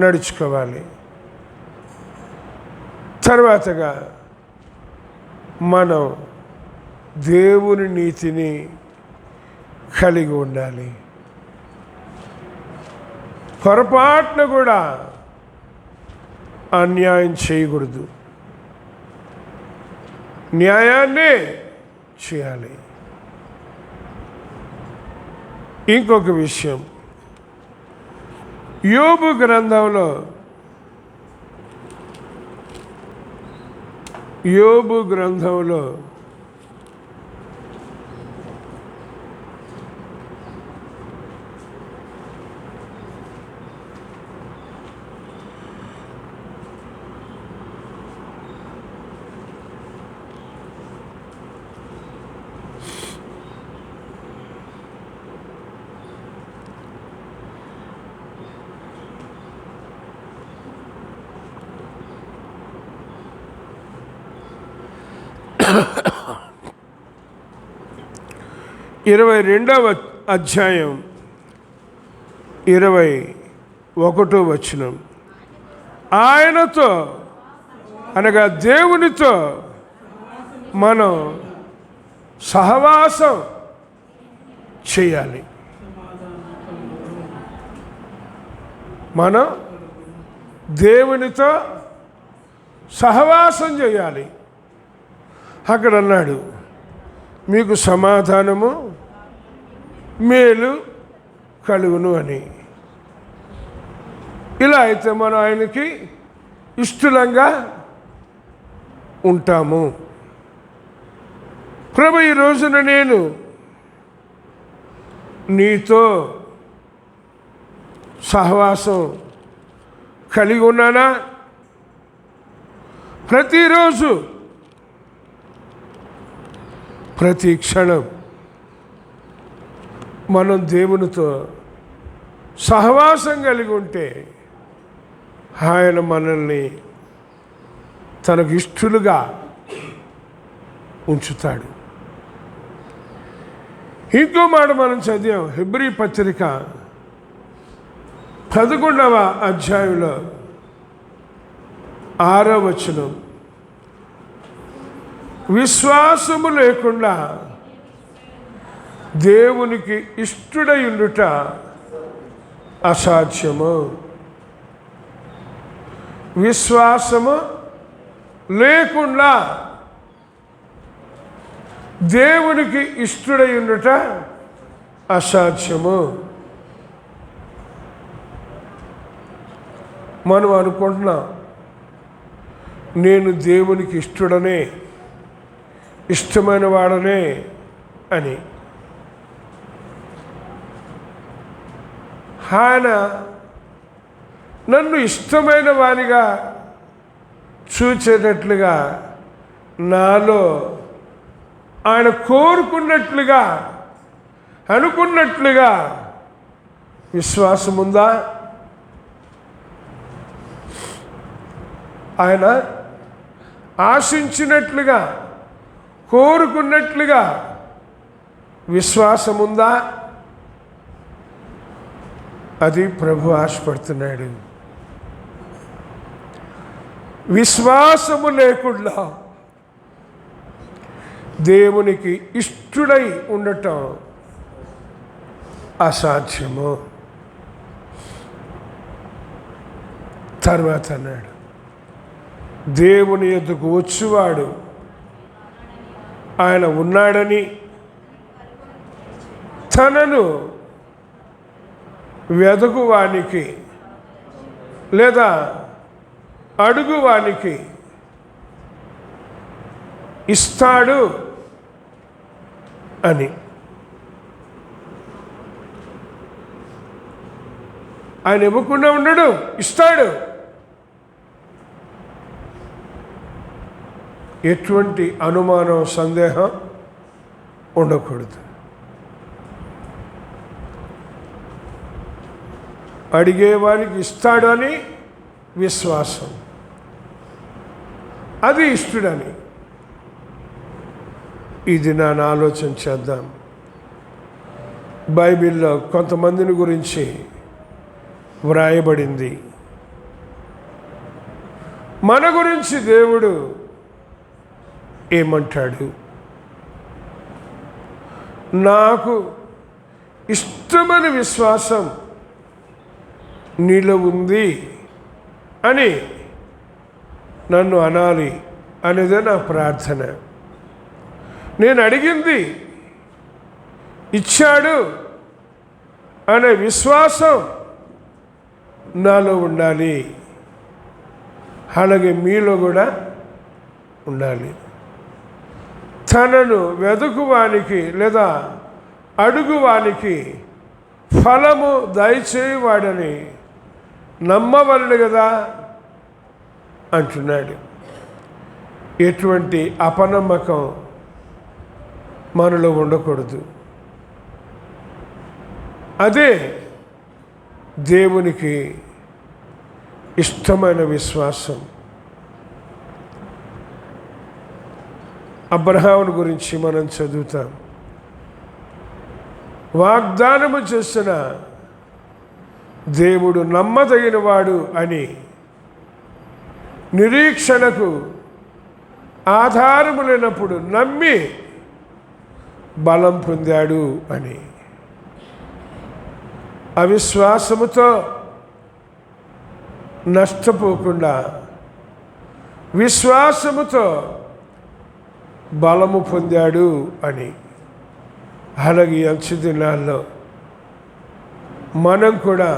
నడుచుకోవాలి. తర్వాతగా మనం దేవుని నీతిని కలిగి ఉండాలి. పొరపాటున కూడా అన్యాయం చేయకూడదు, న్యాయాన్నే చేయాలి. ఇంకొక విషయం, యోబు గ్రంథంలో 22వ అధ్యాయం 21వ వచనం, ఆయనతో అనగా దేవునితో మనం సహవాసం చేయాలి. మనం దేవునితో సహవాసం చేయాలి. అక్కడ అన్నాడు, మీకు సమాధానము మేలు కలుగును అని. ఇలా అయితే మనం ఆయనకి ఇష్టలంగా ఉంటాము. ప్రభు, ఈ రోజున నేను నీతో సహవాసం కలిగి ఉన్నానా? ప్రతిరోజు ప్రతి క్షణం మనం దేవునితో సహవాసం కలిగి ఉంటే ఆయన మనల్ని తనకు ఇష్టలుగా ఉంచుతాడు. ఇంకో మాట మనం చదివాం, హెబ్రీ పత్రిక 11వ అధ్యాయంలో 6వ వచనం, విశ్వాసము లేకుండా దేవునికి ఇష్టుడై ఉండుట అసాధ్యము. విశ్వాసము లేకుండా దేవునికి ఇష్టుడై ఉండుట అసాధ్యము. మనం అనుకుంటున్నాం, నేను దేవునికి ఇష్టడనే, ఇష్టమైన వాడనే అని. ఆయన నన్ను ఇష్టమైన వానిగా చూచేటట్లుగా, నాలో ఆయన కోరుకున్నట్లుగా, అనుకున్నట్లుగా విశ్వాసం ఉందా? ఆయన ఆశించినట్లుగా, కోరుకున్నట్లుగా విశ్వాసం ఉందా? అది ప్రభు ఆశపడుతున్నాడు. విశ్వాసము లేకుండా దేవునికి ఇష్టుడై ఉండటం అసాధ్యము. తర్వాత అన్నాడు, దేవుని యొద్దకు వచ్చువాడు ఆయన ఉన్నాడని, తనను వెదకువానికి లేదా అడుగువానికి ఇస్తాడు అని. ఆయన ఇవ్వకుండా ఉండడు, ఇస్తాడు. ఎటువంటి అనుమానం సందేహం ఉండకూడదు. అడిగేవానికి ఇస్తాడు అని విశ్వాసం, అది ఇష్టడని. ఇది నా ఆలోచన చేద్దాం. బైబిల్లో కొంతమందిని గురించి వ్రాయబడింది. మన గురించి దేవుడు ఏమంటాడు? నాకు ఇష్టమైన విశ్వాసం నీలో ఉంది అని నన్ను అనాలి అనేదే నా ప్రార్థన. నేను అడిగింది ఇచ్చాడు అనే విశ్వాసం నాలో ఉండాలి. అలాగే మీలో కూడా ఉండాలి. తనను వెదుకువానికి లేదా అడుగువానికి ఫలము దయచేయవాడని నమ్మవలను కదా అంటున్నాడు. ఎటువంటి అపనమ్మకం మనలో ఉండకూడదు. అదే దేవునికి ఇష్టమైన విశ్వాసం. అబ్రహాముని గురించి మనం చదువుతాం. వాగ్దానము చేసిన దేవుడు నమ్మదగినవాడు అని, నిరీక్షణకు ఆధారము లేనప్పుడు నమ్మి బలం పొందాడు అని. అవిశ్వాసముతో నష్టపోకుండా విశ్వాసముతో బలము పొందాడు అని. అలాగే అంచు దినాల్లో మనం కూడా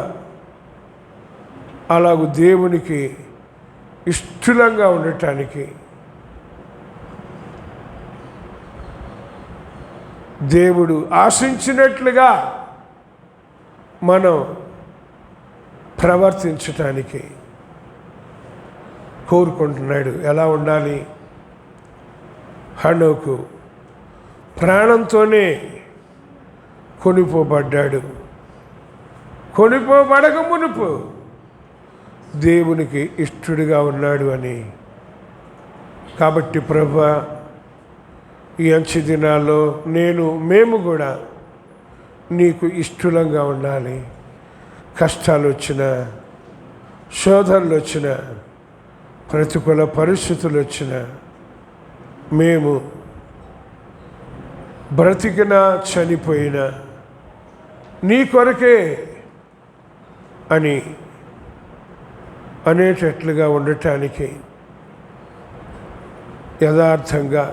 అలాగూ దేవునికి ఇష్టంగా ఉండటానికి, దేవుడు ఆశించినట్లుగా మనం ప్రవర్తించటానికి కోరుకుంటున్నాడు. ఎలా ఉండాలి? హనోకు ప్రాణంతోనే కొనిపోబడ్డాడు. కొనిపోబడక మునుపు దేవునికి ఇష్టడుగా ఉన్నాడు అని. కాబట్టి ప్రభువా, ఈ అంచె దినాల్లో మేము కూడా నీకు ఇష్టంగా ఉండాలి. కష్టాలు వచ్చినా, శోధనలు వచ్చినా, ప్రతికూల పరిస్థితులు వచ్చినా, మేము బ్రతికినా చనిపోయినా నీ కొరకే అని అనేటట్లుగా ఉండటానికి యథార్థంగా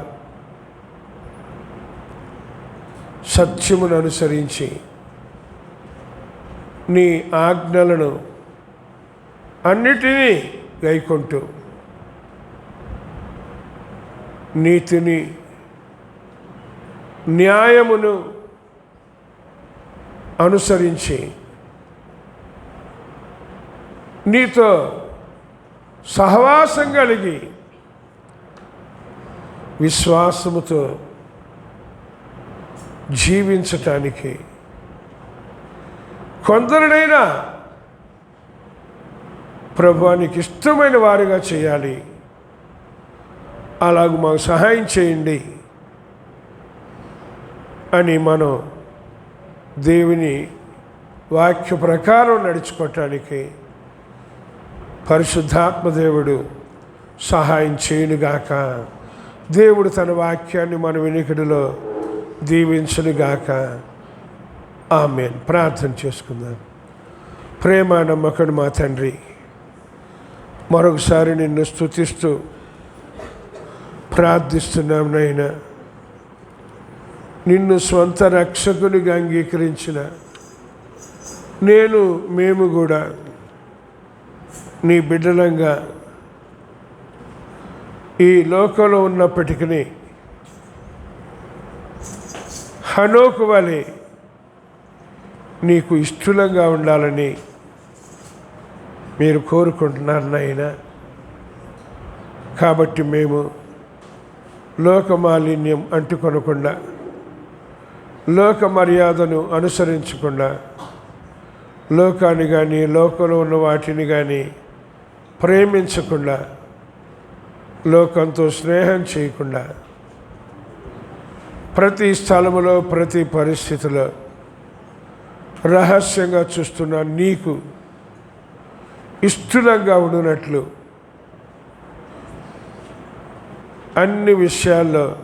సత్యమును అనుసరించి నీ ఆజ్ఞలను అన్నిటినీ గైకొంటూ నీతిని, న్యాయమును అనుసరించి నీతో సహవాసం కలిగి విశ్వాసముతో జీవించటానికి కొందరినైనా ప్రభువానికి ఇష్టమైన వారిగా చేయాలి. అలాగూ మాకు సహాయం చేయండి అని మనం దేవుని వాక్య ప్రకారం నడుచుకోవటానికి పరిశుద్ధాత్మ దేవుడు సహాయం చేయునుగాక. దేవుడు తన వాక్యాన్ని మన వినికిడిలో దీవించునుగాక. ఆమేన్. ప్రార్థన చేసుకుందాం. ప్రేమ నమ్మకడు మా తండ్రి, మరొకసారి నిన్ను స్తుతిస్తూ ప్రార్థిస్తున్నాం నైనా. నిన్ను స్వంత రక్షకునిగా అంగీకరించిన మేము కూడా నీ బిడ్డలంగా ఈ లోకంలో ఉన్నప్పటికీ హనోకు వలె నీకు ఇష్టంగా ఉండాలని మీరు కోరుకుంటున్నారు నాయనా. కాబట్టి మేము లోకమాలిన్యం అంటుకొనకుండా, లోక మర్యాదను అనుసరించకుండా, లోకాన్ని కానీ లోకంలో ఉన్న వాటిని కానీ ప్రేమించకుండా, లోకంతో స్నేహం చేయకుండా, ప్రతి స్థలములో ప్రతి పరిస్థితిలో రహస్యంగా చూస్తున్న నీకు ఇష్టంగా ఉండినట్లు అన్ని విషయాల్లో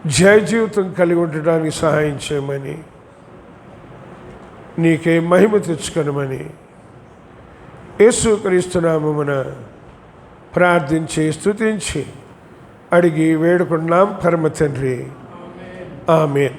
జయ జీవితం కలిగి ఉండడానికి సహాయం చేయమని, నీకే మహిమ తెచ్చుకొనమని యేసుక్రీస్తు నామమున ప్రార్థించి స్తుతించి అడిగి వేడుకున్నాం పరమ తండ్రి. ఆమేన్.